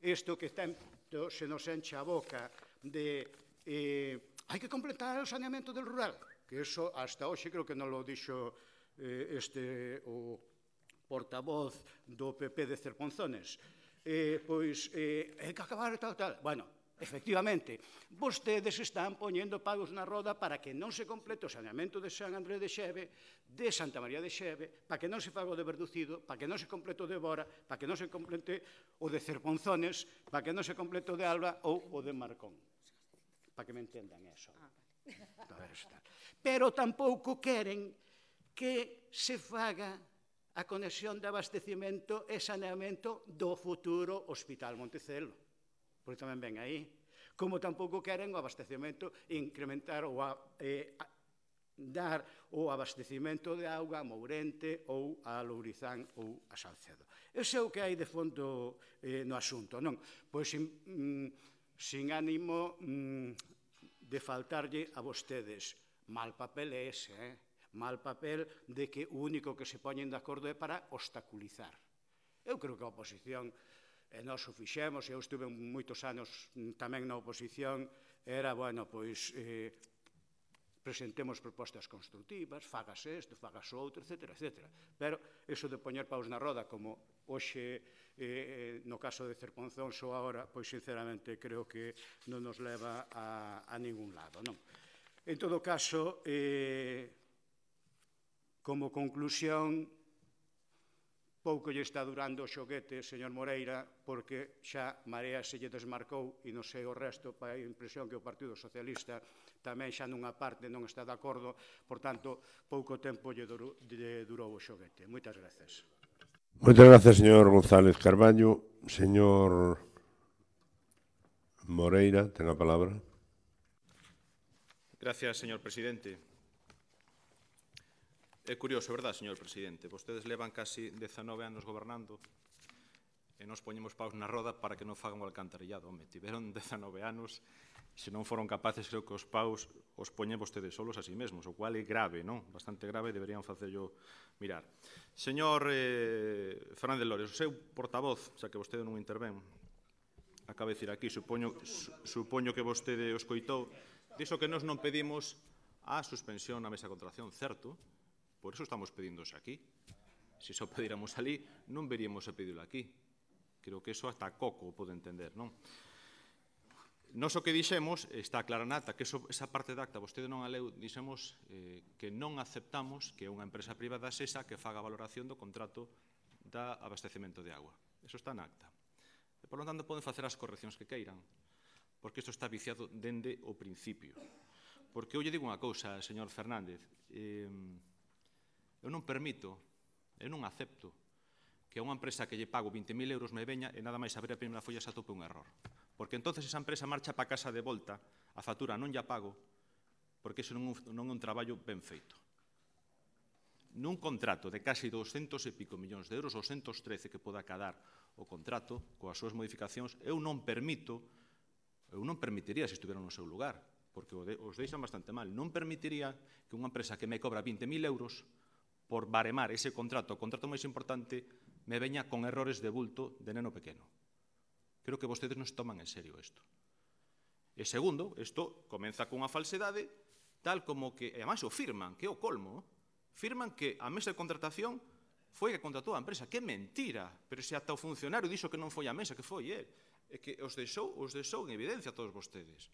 isto que tanto se nos enche a boca de hai que completar o saneamento del rural, que eso hasta hoxe creo que non lo dixo o portavoz do PP de Cerponzones, pois hai que acabar tal. Bueno, efectivamente, vostedes están poñendo pagos na roda para que non se complete o saneamento de San Andrés de Xeve, de Santa María de Xeve, para que non se faga o de Verducido, para que non se complete o de Bora, para que non se complete o de Cerponzones, para que non se complete o de Alba ou o de Marcón. Para que me entendan eso. Pero tampouco queren que se faga a conexión de abastecimento e saneamento do futuro Hospital Montecelo, porque tamén ven aí. Como tampouco queren o abastecemento, incrementar ou dar o abastecimento de auga a Mourente ou a Lourizán ou a Salcedo. Ese é o que hai de fondo no asunto, non? Pois sin ánimo de faltarlle a vostedes. Mal papel é ese, mal papel de que o único que se poñen de acordo é para obstaculizar. Eu creo que a oposición, e nós o fixemos, eu estuve moitos anos tamén na oposición, era, bueno, pois, presentemos propostas constructivas, fagase isto, fagase outro, etc. Pero iso de poñer paus na roda, como hoxe, no caso de Cerponzón, só agora, pois, sinceramente, creo que non nos leva a ningún lado, non? En todo caso, como conclusión, pouco lle está durando o xoguete, señor Moreira, porque xa Marea se lle desmarcou e non sei o resto, para a impresión que o Partido Socialista tamén xa nunha parte non está de acordo, por tanto, pouco tempo lle durou o xoguete. Moitas grazas. Moitas grazas, señor González Carballo. Señor Moreira, ten a palabra. Gracias, señor presidente. É curioso, verdad, señor presidente? Vostedes levan casi 19 anos gobernando e nos poñemos paus na roda para que non fagan o alcantarillado. Home, tiveron 19 anos e se non foron capaces, creo que os paus os poñen vostedes solos a sí mesmos, o cual é grave, non? Bastante grave, deberían facerlo mirar. Señor Fernández Lores, o seu portavoz, xa que vostede non intervén, acaba de dicir aquí, supoño que vostede o escoitou, dixo que nós non pedimos a suspensión na mesa de contratación, certo? Por iso estamos pedíndose aquí. Se só pedíramos ali, non veríamos a pedirlo aquí. Creo que iso hasta Coco pode entender, non? Nos o que dixemos, está clara nata, que esa parte de acta vostede non a leu, dixemos que non aceptamos que unha empresa privada sexa que faga a valoración do contrato de abastecemento de agua. Eso está na acta. E, por lo tanto, poden facer as correccións que queiran, porque isto está viciado dende o principio. Porque eu lle digo unha cousa, señor Fernández, eu non permito, eu non acepto que a unha empresa que lle pago 20.000 euros me veña e nada máis abrir a primeira folla se atope un error. Porque entonces esa empresa marcha para casa de volta, a factura non lla pago, porque iso non é un traballo ben feito. Nun contrato de casi 200 e pico millóns de euros, 213 que poda cadar o contrato, coas súas modificacións, eu non permitiría se estuviera no seu lugar, porque os deixan bastante mal. Non permitiría que unha empresa que me cobra 20.000 euros por baremar ese contrato, o contrato máis importante, me veña con errores de bulto de neno pequeno. Creo que vostedes non se toman en serio isto. E segundo, isto comeza cunha falsedade, tal como que, e además o firman, que é o colmo, firman que a mesa de contratación foi que contratou a empresa. Que mentira! Pero se ata o funcionario dixo que non foi a mesa, que foi ele. É que os deixou en evidencia a todos vostedes.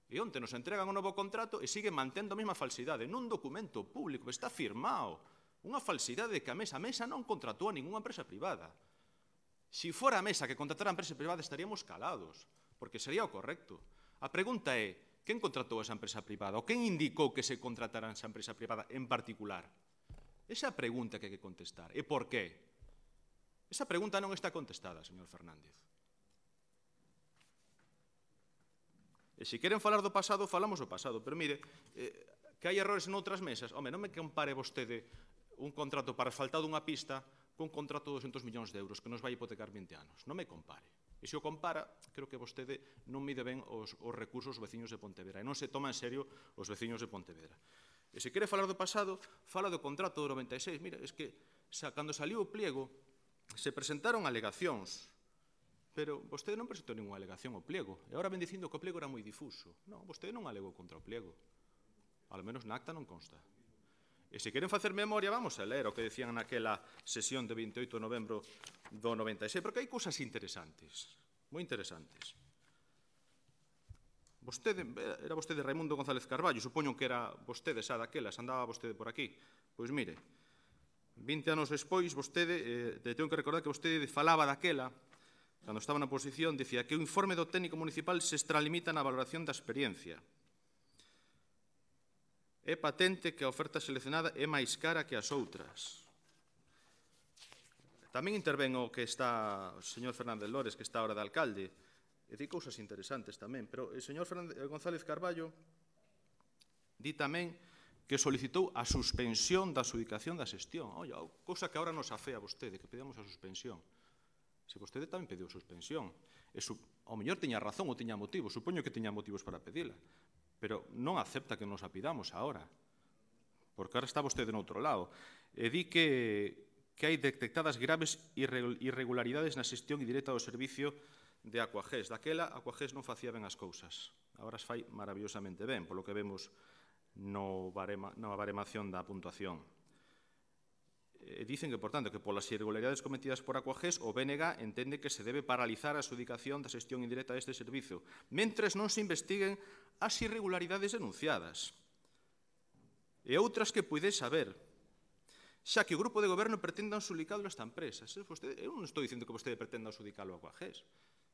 E onte nos entregan un novo contrato e siguen mantendo a mesma falsidade nun documento público, está firmado. Unha falsidade que a Mesa non contratou a ninguna empresa privada. Se fora a Mesa que contratara a empresa privada estaríamos calados, porque sería o correcto. A pregunta é, quen contratou esa empresa privada? Ou quen indicou que se contratara esa empresa privada en particular? Esa é a pregunta que hai que contestar. E por qué? Esa pregunta non está contestada, señor Fernández. E se queren falar do pasado, falamos do pasado. Pero mire, que hai errores noutras mesas. Home, non me compare vostede un contrato para asfaltar dunha pista con un contrato de 200 millóns de euros que nos vai hipotecar 20 anos. Non me compare. E se o compara, creo que vostede non mide ben os recursos dos veciños de Pontevedra e non se toma en serio os veciños de Pontevedra. E se quere falar do pasado, fala do contrato do 96. Mira, es que cando saliu o pliego, se presentaron alegacións, pero vostede non presentou ninguna alegación ao pliego. E agora ven dicindo que o pliego era moi difuso. Non, vostede non alegou contra o pliego. Al menos na acta non consta. E se queren facer memoria, vamos a ler o que decían naquela sesión de 28 de novembro do 96, porque hai cousas interesantes, moi interesantes. Era vostede Raimundo González Carballo, supoño que era vostede xa daquelas, andaba vostede por aquí. Pois mire, 20 anos despois, vostede, tengo que recordar que vostede falaba daquela, cando estaba na oposición, dicía que o informe do técnico municipal se extralimita na valoración da experiencia. É patente que a oferta seleccionada é máis cara que as outras. Tamén intervén o que está o señor Fernández Lores, que está ahora de alcalde, e di cousas interesantes tamén, pero o señor González Carballo di tamén que solicitou a suspensión da adxudicación da xestión. Olla, cousa que agora nos afea a vostede, que pedimos a suspensión. Se vostede tamén pediu suspensión, ao mellor tiña razón ou tiña motivos, supoño que tiña motivos para pedila, pero non acepta que nos a pidamos agora, porque agora está vostede no outro lado. E di que hai detectadas graves irregularidades na xestión indirecta do servicio de Aquagés. Daquela, Aquagés non facía ben as cousas. Agora as fai maravillosamente ben, polo que vemos na baremación da puntuación. Dicen que, por tanto, que polas irregularidades cometidas por Aquagés, o BNG entende que se debe paralizar a adxudicación da xestión indirecta deste servicio, mentres non se investiguen as irregularidades denunciadas e outras que puides saber, xa que o grupo de goberno pretenda adxudicalo a esta empresa. Eu non estou dicindo que vostede pretenda adxudicalo a Aquagés,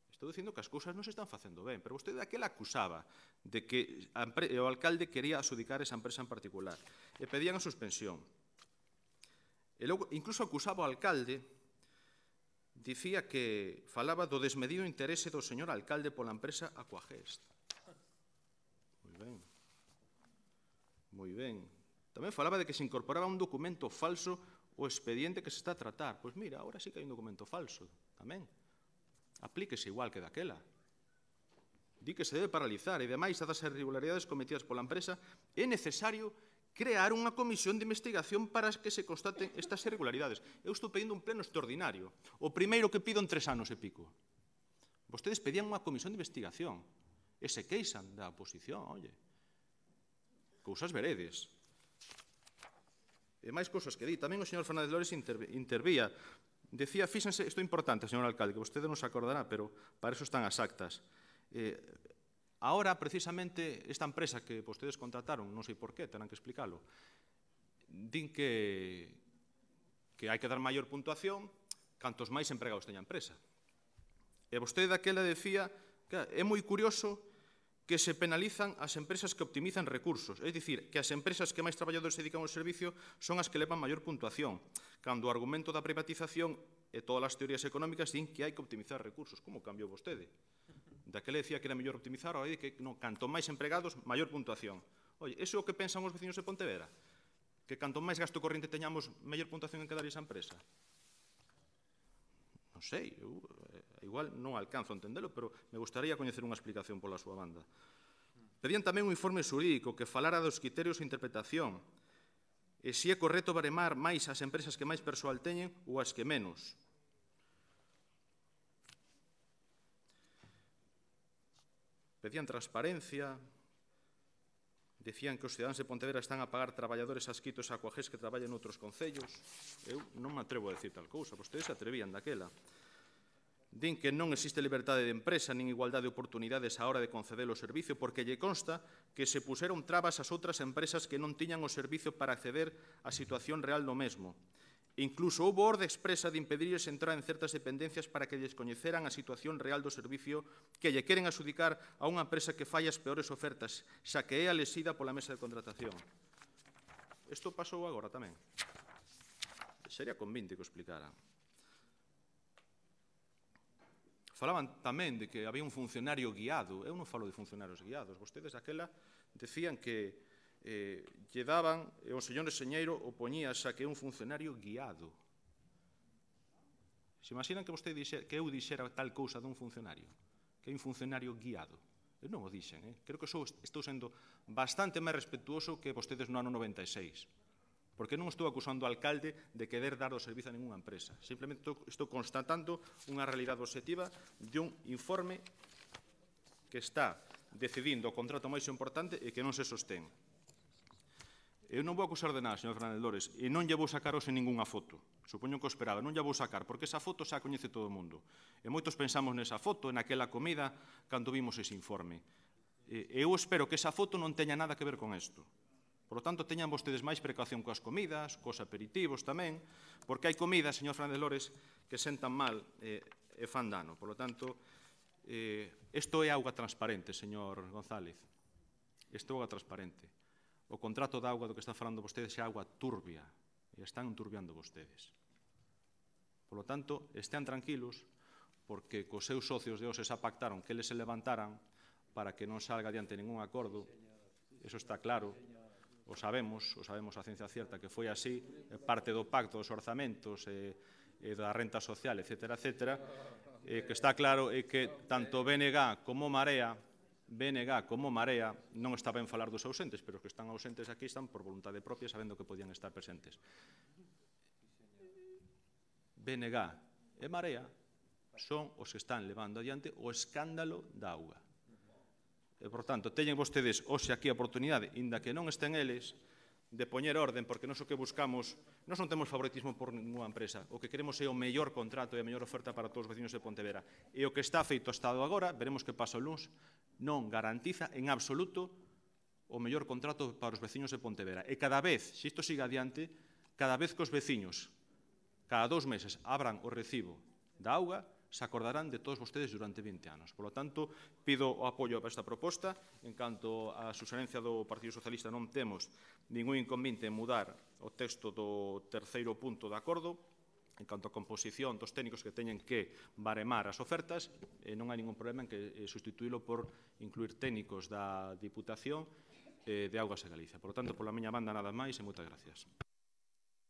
estou dicindo que as cousas non se están facendo ben, pero vostede daquela acusaba de que o alcalde quería adxudicar esa empresa en particular e pedían a suspensión. E logo, incluso acusaba o alcalde, dicía que falaba do desmedido interese do señor alcalde pola empresa Aquagés. Moi ben. Moi ben. Tamén falaba de que se incorporaba un documento falso ao expediente que se está a tratar. Pois mira, agora sí que hai un documento falso, tamén. Aplíquese igual que daquela. Di que se debe paralizar e, demais, dadas as irregularidades cometidas pola empresa, é necesario crear unha comisión de investigación para que se constaten estas irregularidades. Eu estou pedindo un pleno extraordinario. O primeiro que pido en 3 anos e pico. Vostedes pedían unha comisión de investigación e se queixan da oposición, oye. Cousas veredes. E máis cousas que di. Tamén o señor Fernández Lores intervía. Decía, fíxense, isto é importante, señor alcalde, que vostede non se acordará, pero para eso están as actas. Ahora, precisamente, esta empresa que vostedes contrataron, non sei por qué, terán que explicarlo, din que hai que dar maior puntuación cantos máis empregados teña a empresa. E vostede daquela decía que é moi curioso que se penalizan as empresas que optimizan recursos, é dicir, que as empresas que máis traballadores se dedican ao servicio son as que levan maior puntuación, cando o argumento da privatización e todas as teorías económicas din que hai que optimizar recursos. Como cambiou vostede? Daquela decía que era mellor optimizar, ahora di que non, canto máis empregados, maior puntuación. Oye, iso é o que pensan os veciños de Pontevedra? Que canto máis gasto corriente teñamos, mellor puntuación en que dar esa empresa? Non sei, igual non alcanzo a entendelo, pero me gustaría coñecer unha explicación pola súa banda. Pedían tamén un informe xurídico que falara dos criterios de interpretación e se é correcto baremar máis as empresas que máis persoal teñen ou as que menos. Pedían transparencia, decían que os cidadáns de Pontevedra están a pagar traballadores adscritos a Aquagés que traballan noutros concellos. Eu non me atrevo a decir tal cousa, vostedes se atrevían daquela. Din que non existe liberdade de empresa nin igualdade de oportunidades á hora de conceder o servicio porque lle consta que se puseron trabas ás outras empresas que non tiñan o servicio para acceder á situación real do mesmo. Incluso houve orde expresa de impedirles entrar en certas dependencias para que lles coñeceran a situación real do servicio que lle queren adxudicar a unha empresa que falla as peores ofertas, xa que é a lexida pola mesa de contratación. Isto pasou agora tamén. Sería convinte que o explicaran. Falaban tamén de que había un funcionario guiado. Eu non falo de funcionarios guiados. Vostedes aquela decían que lle daban, e o señor Señeiro opoñía xa que é un funcionario guiado. Se imaginan que eu dixera tal cousa dun funcionario, que é un funcionario guiado. Eu non o dixen, creo que estou sendo bastante máis respetuoso que vostedes no ano 96, porque non estou acusando ao alcalde de querer dar o servizo a ninguna empresa. Simplemente estou constatando unha realidade obxectiva de un informe que está decidindo o contrato máis importante e que non se sostén. Eu non vou acusar de nada, señor Fernández Lores, e non lle vou sacar hoxe ningunha foto. Supoño que o esperaba, non lle vou sacar, porque esa foto xa coñece todo o mundo. E moitos pensamos nesa foto, naquela comida, cando vimos ese informe. Eu espero que esa foto non teña nada que ver con isto. Por lo tanto, teñan vostedes máis precaución coas comidas, cos aperitivos tamén, porque hai comidas, señor Fernández Lores, que sentan mal e fan dano. Por lo tanto, isto é auga transparente, señor González. Isto é auga transparente. O contrato de auga do que está falando vostedes é auga turbia e están enturbiando vostedes. Por lo tanto, estean tranquilos porque cos seus socios de hoxe xa pactaron que eles se levantaran para que non salga adiante ningún acordo. Eso está claro, o sabemos a ciencia cierta que foi así, parte do pacto dos orzamentos e da renta social, etcétera, etcétera, que está claro é que tanto BNG como Marea non está ben falar dos ausentes, pero os que están ausentes aquí están por voluntade propia, sabendo que podían estar presentes. BNG e Marea son os que están levando adiante o escándalo da auga. E, por tanto, teñen vostedes hoxe aquí a oportunidade, inda que non estén eles, de poñer orden, porque nós o que buscamos, nós non temos favoritismo por ninguna empresa, o que queremos é o mellor contrato e a mellor oferta para todos os veciños de Pontevedra. E o que está feito hasta agora, veremos que pasa o luns, non garantiza en absoluto o mellor contrato para os veciños de Pontevedra. E cada vez, se isto siga adiante, cada vez que os veciños, cada 2 meses, abran o recibo da auga, se acordarán de todos vostedes durante 20 anos. Por lo tanto, pido o apoio para esta proposta. En canto á suxerencia do Partido Socialista, non temos ningún inconveniente en mudar o texto do terceiro punto de acordo. En canto á composición dos técnicos que teñen que baremar as ofertas, non hai ningún problema en que sustituílo por incluir técnicos da Diputación de Augas de Galicia. Por lo tanto, pola miña banda, nada máis e moitas gracias.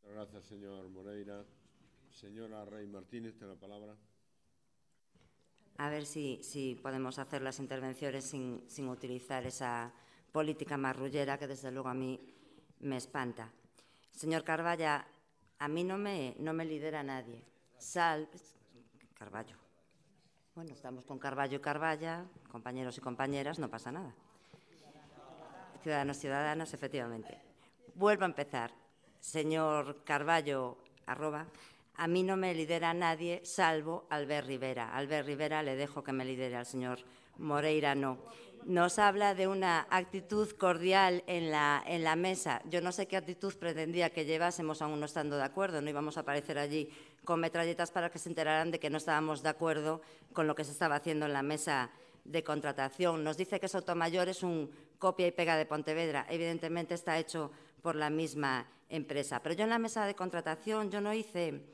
Gracias, señor Moreira. Señora Rey Martínez, ten a palabra. A ver si podemos hacer las intervenciones sin utilizar esa política marrullera que desde luego a mí me espanta. Señor Carballo, a mí no me lidera nadie. Carballo. Bueno, estamos con Carballo y Carballo, compañeros y compañeras, no pasa nada. Ciudadanos, efectivamente. Vuelvo a empezar. Señor Carballo, a mí no me lidera nadie salvo Albert Rivera. Albert Rivera le dejo que me lidere, al señor Moreira no. Nos habla de una actitud cordial en la mesa. Yo no sé qué actitud pretendía que llevásemos aún no estando de acuerdo. No íbamos a aparecer allí con metralletas para que se enteraran de que no estábamos de acuerdo con lo que se estaba haciendo en la mesa de contratación. Nos dice que Sotomayor es un copia y pega de Pontevedra. Evidentemente está hecho por la misma empresa. Pero yo en la mesa de contratación yo no hice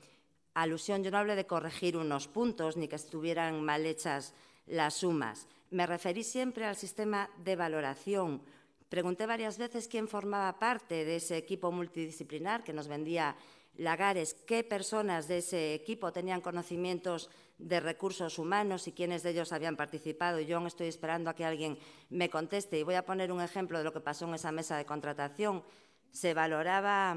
alusión, yo no hablé de corregir unos puntos ni que estuvieran mal hechas las sumas. Me referí siempre al sistema de valoración. Pregunté varias veces quién formaba parte de ese equipo multidisciplinar que nos vendía Lagares, qué personas de ese equipo tenían conocimientos de recursos humanos y quiénes de ellos habían participado. Yo aún estoy esperando a que alguien me conteste y voy a poner un ejemplo de lo que pasó en esa mesa de contratación. Se valoraba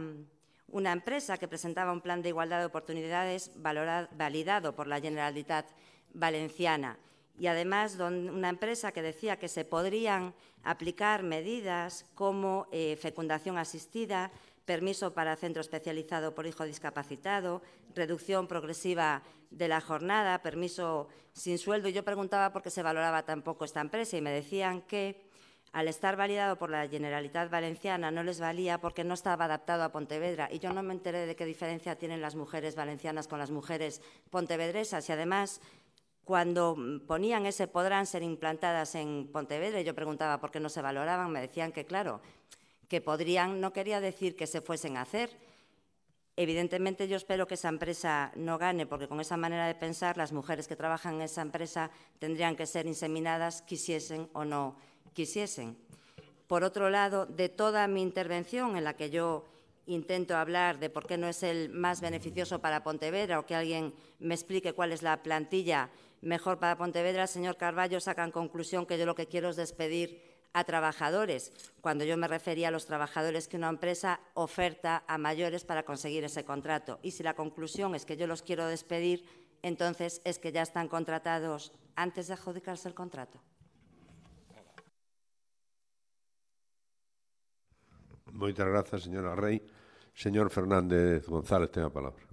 una empresa que presentaba un plan de igualdad de oportunidades validado por la Generalitat Valenciana y además una empresa que decía que se podrían aplicar medidas como fecundación asistida, permiso para centro especializado por hijo discapacitado, reducción progresiva de la jornada, permiso sin sueldo. Y yo preguntaba por qué se valoraba tan poco esta empresa y me decían que al estar validado por la Generalitat Valenciana no les valía porque no estaba adaptado a Pontevedra. Y yo no me enteré de qué diferencia tienen las mujeres valencianas con las mujeres pontevedresas. Y además, cuando ponían ese podrán ser implantadas en Pontevedra, y yo preguntaba por qué no se valoraban, me decían que claro, que podrían no quería decir que se fuesen a hacer. Evidentemente yo espero que esa empresa no gane, porque con esa manera de pensar las mujeres que trabajan en esa empresa tendrían que ser inseminadas, quisiesen o no quisiesen. Por otro lado, de toda mi intervención en la que yo intento hablar de por qué no es el más beneficioso para Pontevedra o que alguien me explique cuál es la plantilla mejor para Pontevedra, el señor Carballo saca en conclusión que yo lo que quiero es despedir a trabajadores, cuando yo me refería a los trabajadores que una empresa oferta a mayores para conseguir ese contrato. Y si la conclusión es que yo los quiero despedir, entonces es que ya están contratados antes de adjudicarse el contrato. Moitas grazas, señora Rey. Señor Fernández González, ten a palabra.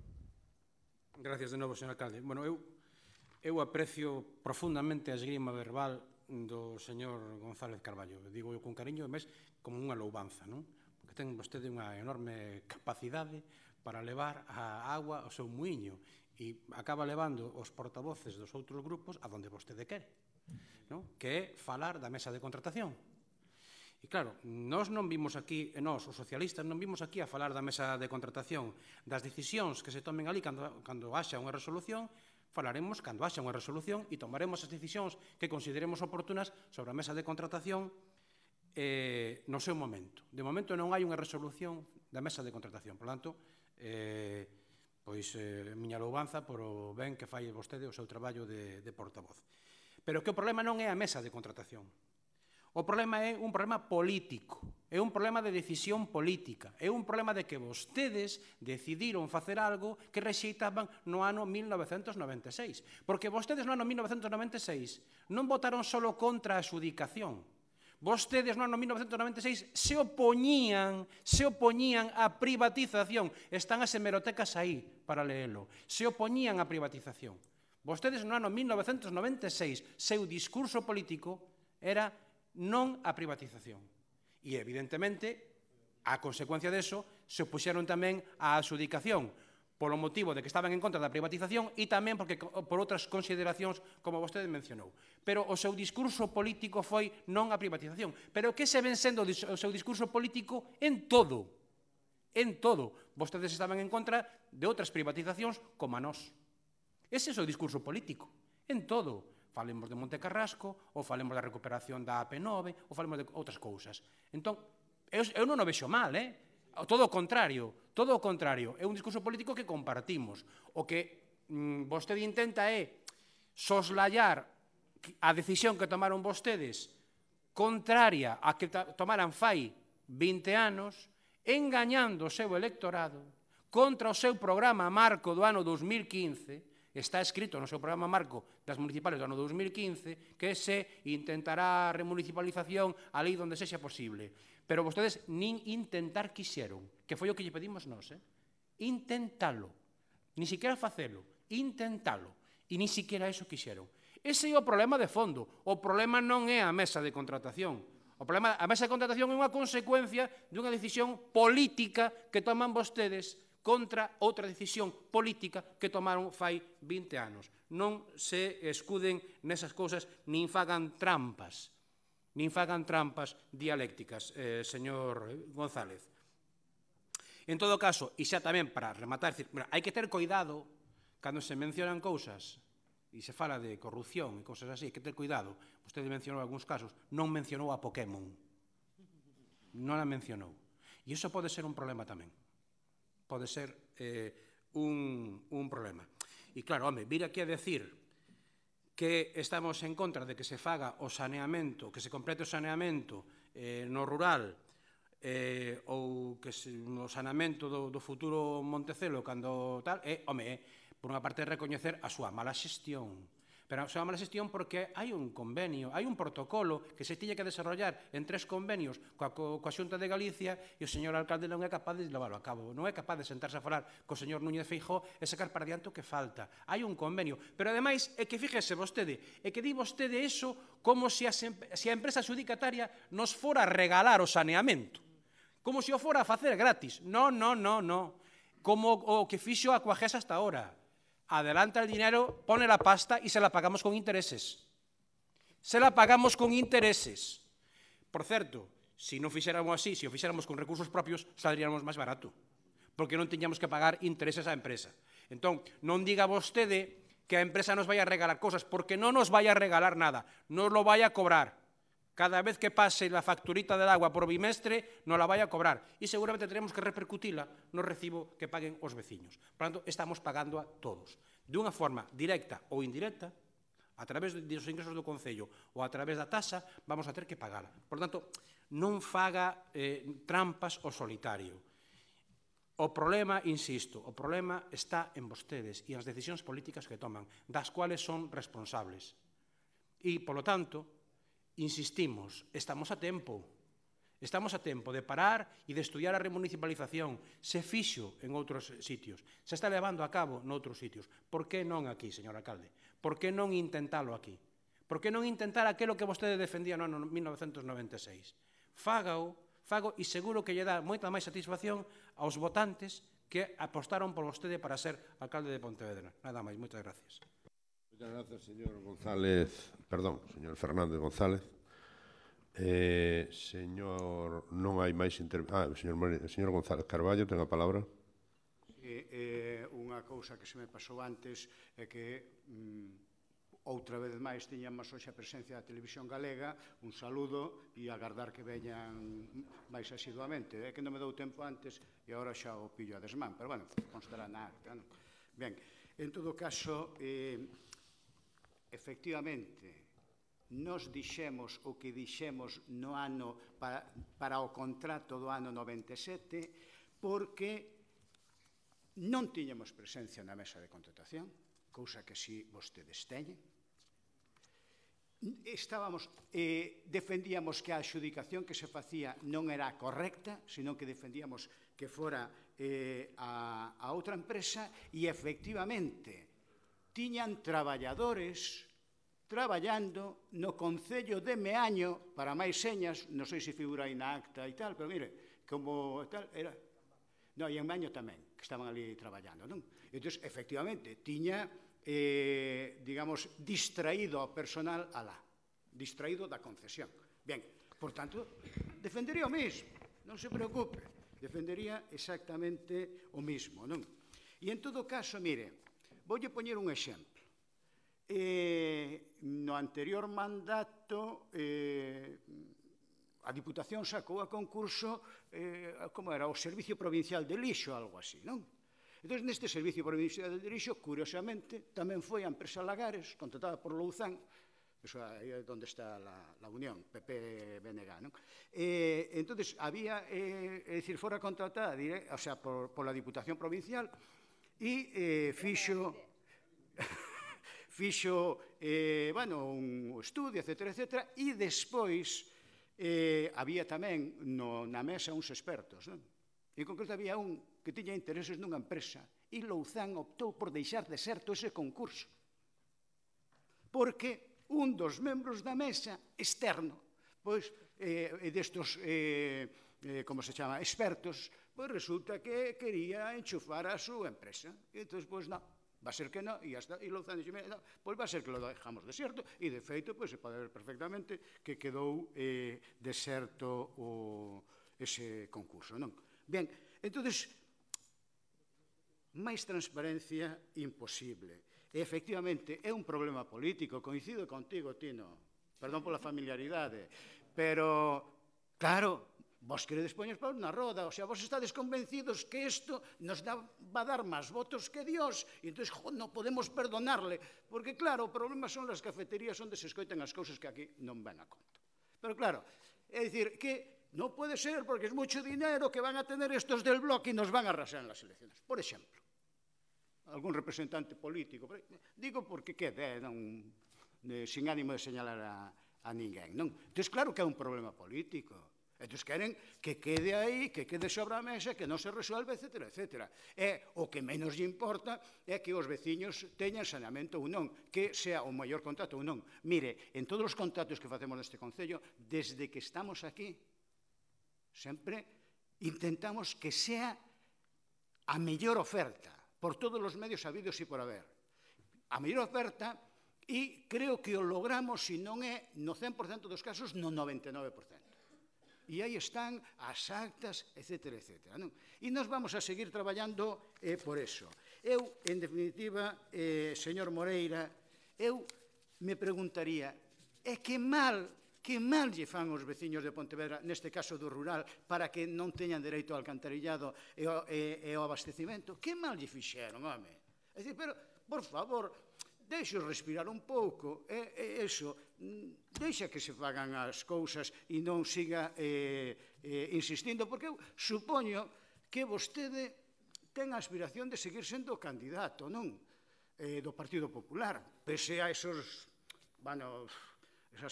Gracias de novo, señor alcalde. Bueno, eu aprecio profundamente a esgrima verbal do señor González Carballo. Digo eu con cariño, e máis como unha loubanza, non? Porque ten vostede unha enorme capacidade para levar a agua ao seu muiño e acaba levando os portavoces dos outros grupos a donde vostede quere, non? Que é falar da mesa de contratación. E claro, nós non vimos aquí, nós, os socialistas, non vimos aquí a falar da mesa de contratación, das decisións que se tomen ali cando haxa unha resolución. Falaremos cando haxa unha resolución e tomaremos as decisións que consideremos oportunas sobre a mesa de contratación no seu momento. De momento non hai unha resolución da mesa de contratación, por tanto, miña loubanza por o ben que fai vostede o seu traballo de portavoz. Pero que o problema non é a mesa de contratación. O problema é un problema político, é un problema de decisión política, é un problema de que vostedes decidiron facer algo que rexeitaban no ano 1996. Porque vostedes no ano 1996 non votaron solo contra a adxudicación. Vostedes no ano 1996 se opoñían á privatización. Están as hemerotecas aí para leelo. Se opoñían á privatización. Vostedes no ano 1996, seu discurso político era non a privatización. E, evidentemente, a consecuencia deso, se opuxeron tamén á adxudicación, polo motivo de que estaban en contra da privatización e tamén porque por outras consideracións, como vostede mencionou. Pero o seu discurso político foi non a privatización. Pero que se ven sendo o seu discurso político en todo? En todo. Vostedes estaban en contra de outras privatizacións como a nós. Ese é o seu discurso político. En todo. Falemos de Montecarrasco, ou falemos da recuperación da AP9, ou falemos de outras cousas. Entón, eu non o vexo mal, todo o contrario, é un discurso político que compartimos. O que vostede intenta é soslayar a decisión que tomaron vostedes contraria a que tomaran fai 20 anos, engañando o seu electorado contra o seu programa marco do ano 2015. Está escrito no seu programa marco das municipales do ano 2015 que se intentará a remunicipalización ali onde sexa posible. Pero vostedes nin intentar quixeron, que foi o que lle pedimos nós, intentalo, ni siquiera facelo, intentalo, e ni siquiera eso quixeron. Ese é o problema de fondo. O problema non é a mesa de contratación. A mesa de contratación é unha consecuencia dunha decisión política que toman vostedes contra outra decisión política que tomaron fai 20 anos. Non se escuden nesas cousas, nin fagan trampas dialécticas, señor González. En todo caso, e xa tamén para rematar, hai que ter cuidado cando se mencionan cousas e se fala de corrupción e cousas así, hai que ter cuidado. Vostede mencionou algúns casos, non mencionou a Pokémon. Non a mencionou. E iso pode ser un problema tamén. Pode ser un problema. E claro, home, vir aquí a decir que estamos en contra de que se faga o saneamento, que se complete o saneamento no rural ou que o saneamento do futuro Montecelo cando tal, home, por unha parte recoñecer a súa mala xestión, Pero se chama mala xestión porque hai un convenio, hai un protocolo que se tiña que desarrollar en 3 convenios coa Xunta de Galicia e o señor alcalde non é capaz de levarlo a cabo. Non é capaz de sentarse a falar co señor Núñez Feijóo e sacar para diante o que falta. Hai un convenio. Pero, ademais, é que fíjese vostede, é que di vostede eso como se a empresa adxudicataria nos fora a regalar o saneamento. Como se o fora a facer gratis. Non. Como o que fixo a Aquagesa hasta ahora. Adelanta el dinero, pone la pasta y se la pagamos con intereses. Se la pagamos con intereses. Por certo, se non fixéramos así, se o fixéramos con recursos propios, saldríamos máis barato, porque non tiñamos que pagar intereses á empresa. Entón, non diga vostede que a empresa nos vai a regalar cosas, porque non nos vai a regalar nada, nos lo vai a cobrar. Cada vez que pase la facturita del agua por bimestre, nos la vai a cobrar. E seguramente teremos que repercutila no recibo que paguen os veciños. Por tanto, estamos pagando a todos. De unha forma directa ou indirecta, a través dos ingresos do Concello ou a través da taxa, vamos a ter que pagala. Por tanto, non faga trampas ao solitario. O problema, insisto, o problema está en vostedes e as decisións políticas que toman, das cuales son responsables. E, polo tanto, insistimos, estamos a tempo de parar e de estudiar a remunicipalización. Se fixo en outros sitios, se está levando a cabo noutros sitios. Por que non aquí, señor alcalde? Por que non intentalo aquí? Por que non intentar aquilo que vostede defendía no ano 1996? Fágao e seguro que lle dá moita máis satisfacción aos votantes que apostaron por vostede para ser alcalde de Pontevedra. Nada máis, moitas gracias. Muchas gracias, señor Fernández González. Non hai máis señor González Carballo, ten a palabra. Unha cousa que se me pasou antes é que outra vez máis tiñamos hoxe a presencia da Televisión Galega. Un saludo e agardar que veñan máis asiduamente. É que non me dou tempo antes e agora xa o pillo a desmán, pero, bueno, constará na acta. Ben, en todo caso, efectivamente, nos dixemos o que dixemos no ano para o contrato do ano 97 porque non tiñamos presencia na mesa de contratación, cousa que si vostedes teñen. Defendíamos que a adxudicación que se facía non era correcta, senón que defendíamos que fora a outra empresa e, efectivamente, tiñan traballadores traballando no Concello de Meaño para máis señas, non sei se figura aí na acta e tal, pero mire, como tal, era... Non, e en Meaño tamén, que estaban ali traballando, non? Entón, efectivamente, tiña, digamos, distraído ao personal alá, distraído da concesión. Ben, por tanto, defendería o mesmo, non se preocupe, defendería exactamente o mesmo, non? E, en todo caso, mire, voulle poñer un exemplo. No anterior mandato a Diputación sacou a concurso como era o Servicio Provincial de Lixo, algo así, non? Entón, neste Servicio Provincial de Lixo, curiosamente, tamén foi a empresa Lagares, contratada por Louzán, eso aí é onde está a unión, PP-BNG, non? Entón, había, é dicir, fora contratada, o sea, pola Diputación Provincial e fixo bueno, un estudio, etcétera, e despois había tamén na mesa uns expertos, non? En concreto había un que tiña intereses nunha empresa e Louzán optou por deixar deserto ese concurso porque un dos membros da mesa externo, pois, destos, como se chama, expertos, pois resulta que quería enchufar a súa empresa. E entón, pois, non. Va a ser que non, e Louzán dixo, no, pois va a ser que lo dejamos desierto, e de feito, pois se pode ver perfectamente que quedou deserto ese concurso, non? Ben, entón, máis transparencia imposible. E, efectivamente, é un problema político, coincido contigo, Tino, perdón pola familiaridade, pero, claro, vos queredes poñer para unha roda, o sea, vos estades convencidos que isto nos va a dar máis votos que Dios, e entón, non podemos perdonarle, porque, claro, o problema son as cafeterías onde se escoitan as cousas que aquí non van a conto. Pero, claro, é dicir que non pode ser porque é moito dinero que van a tener estos del bloque e nos van a arrasar en las elecciones, por exemplo. algún representante político. Digo porque quede, sin ánimo de señalar a ninguén. Entón, claro que é un problema político. Entón, queren que quede aí, que quede sobre a mesa, que non se resuelve, etc. E o que menos lle importa é que os veciños teñan saneamento ou non, que sea o maior contrato ou non. Mire, en todos os contratos que facemos neste Concello, desde que estamos aquí, sempre intentamos que sea a mellor oferta, por todos os medios habidos e por haber. A mellor oferta, e creo que o logramos, se non é no 100% dos casos, no 99%. E aí están as actas, etc. E nós vamos a seguir traballando por eso. Eu, en definitiva, señor Moreira, eu me preguntaría, que mal lle fan os veciños de Pontevedra, neste caso do rural, para que non teñan dereito ao alcantarillado e ao abastecimento? Que mal lle fixeron, home? É dicir, pero, por favor, deixe respirar un pouco, deixa que se fagan as cousas e non siga insistindo, porque eu supoño que vostede ten a aspiración de seguir sendo candidato, non? Do Partido Popular, pese a esas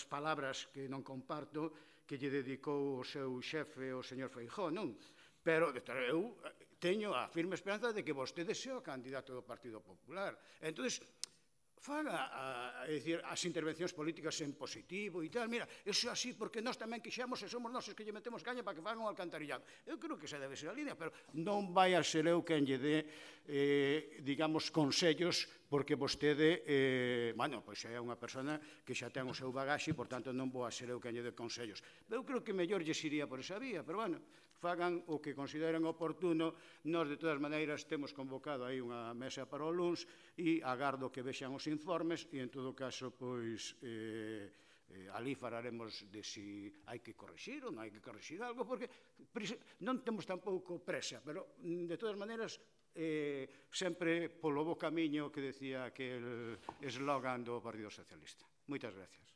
palabras que non comparto que lle dedicou o seu xefe, o señor Feijóo, non? Pero eu teño a firme esperanza de que vostede sea o candidato do Partido Popular. Entón, faga as intervencións políticas en positivo e tal. Mira, eso así, porque nós tamén quixemos e somos nós os que lle metemos caña para que fagan o alcantarillado. Eu creo que esa debe ser a línea, pero non vai a ser eu quen lle dé, digamos, consellos, porque vostede, pois é unha persona que xa ten o seu bagaxe e, por tanto, non vou a ser eu quen lle dé consellos. Eu creo que mellor lle iría por esa vía, pero, fagan o que consideren oportuno. Nós, de todas maneiras, temos convocado aí unha mesa para o luns e agardo que vexan os informes e, en todo caso, pois, ali falaremos de si hai que corrixir ou non hai que corrixir algo, porque non temos tampouco presa, pero, de todas maneiras, sempre polo bo camiño que decía aquel eslogan do Partido Socialista. Moitas gracias.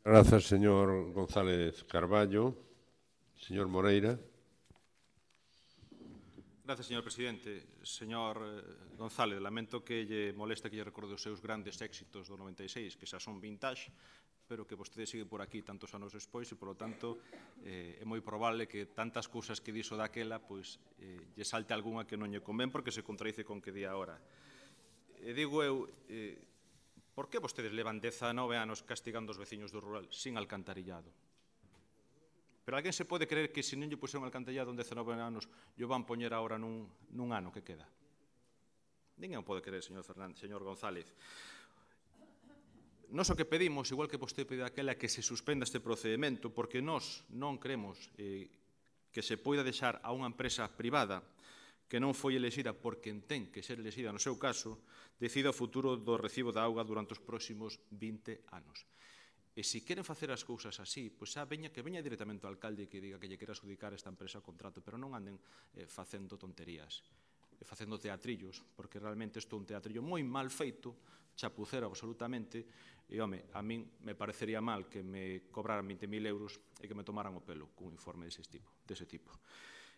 Grazas, señor González Carballo. Señor Moreira. Gracias, señor presidente. Señor González, lamento que lle moleste que lle recorde os seus grandes éxitos do 96, que xa son vintage, pero que vostede sigue por aquí tantos anos despois e, polo tanto, é moi probable que tantas cousas que dixo daquela, pois, lle salte algunha que non lle convén porque se contradice con que di agora. E digo eu, por que vostedes levan 19 anos castigando os veciños do rural sin alcantarillado? Pero alguén se pode creer que se non lle puxeron alcantarillado en 19 anos, lle van poñer agora nun ano que queda? Ninguén pode creer, señor González. Nós o que pedimos, igual que vostede pide aquela, que se suspenda este procedimento, porque nós non creemos que se poida deixar a unha empresa privada que non foi elexida porque ten que ser elexida no seu caso, decida o futuro do recibo da auga durante os próximos 20 anos. E se queren facer as cousas así, pois xa que veña directamente o alcalde que diga que lle quere adjudicar esta empresa o contrato, pero non anden facendo tonterías, facendo teatrillos, porque realmente isto é un teatrillo moi mal feito, chapucero absolutamente, e, home, a min me parecería mal que me cobraran 20.000 euros e que me tomaran o pelo cun informe dese tipo.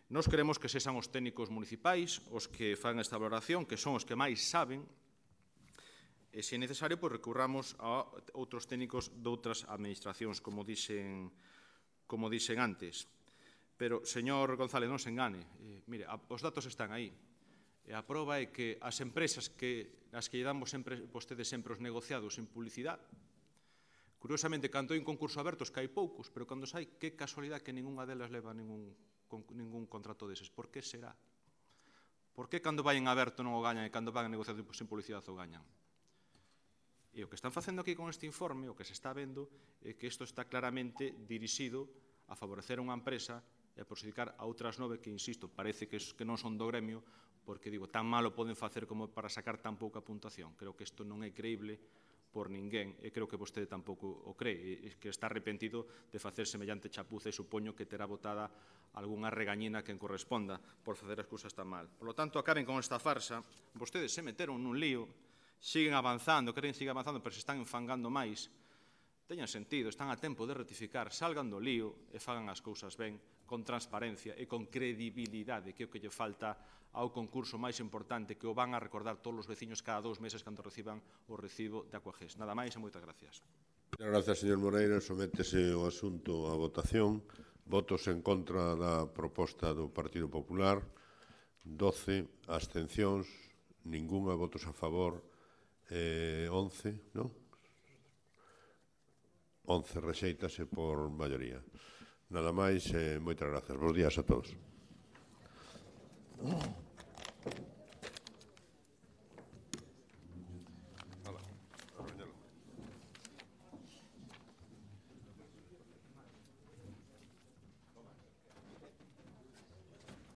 Nos queremos que sexan os técnicos municipais os que fan esta valoración, que son os que máis saben, e, se é necesario, pois recurramos a outros técnicos de outras administracións, como dixen antes. Pero, señor González, non se engane. Mire, os datos están aí. E a proba é que as empresas as que lle damos vostedes sempre os negociados en publicidade, curiosamente, cando hai un concurso aberto, que hai poucos, pero cando hai, que casualidade que ninguna delas leva ningún contrato deses. Por que será? Por que cando vai en aberto non o gañan e cando van en negociados en publicidade o gañan? E o que están facendo aquí con este informe, o que se está vendo, é que isto está claramente dirixido a favorecer unha empresa e a perjudicar a outras 9 que, insisto, parece que non son do gremio, porque, digo, tan malo poden facer como para sacar tan pouca puntuación. Creo que isto non é creíble por ninguén, e creo que vostede tampouco o cree, e que está arrepentido de facer semellante chapuza e supoño que terá botada algunha regañina que corresponda por facer as cousas tan mal. Por lo tanto, acaben con esta farsa. Vostedes se meteron nun lío, siguen avanzando, queren seguir avanzando, pero se están enfangando máis. Teñan sentido, están a tempo de rectificar, salgan do lío e fagan as cousas ben, con transparencia e con credibilidade, que é o que lle falta ao concurso máis importante que o van a recordar todos os veciños cada 2 meses cando reciban o recibo de Aquagés. Nada máis e moitas gracias. Moitas gracias, señor Moreira. Sométese o asunto a votación. Votos en contra da proposta do Partido Popular. 12 abstencións, ningunha votos a favor, 11, non? 11 rexeítase por maioría. Nada máis, moitas grazas. Bos días a todos.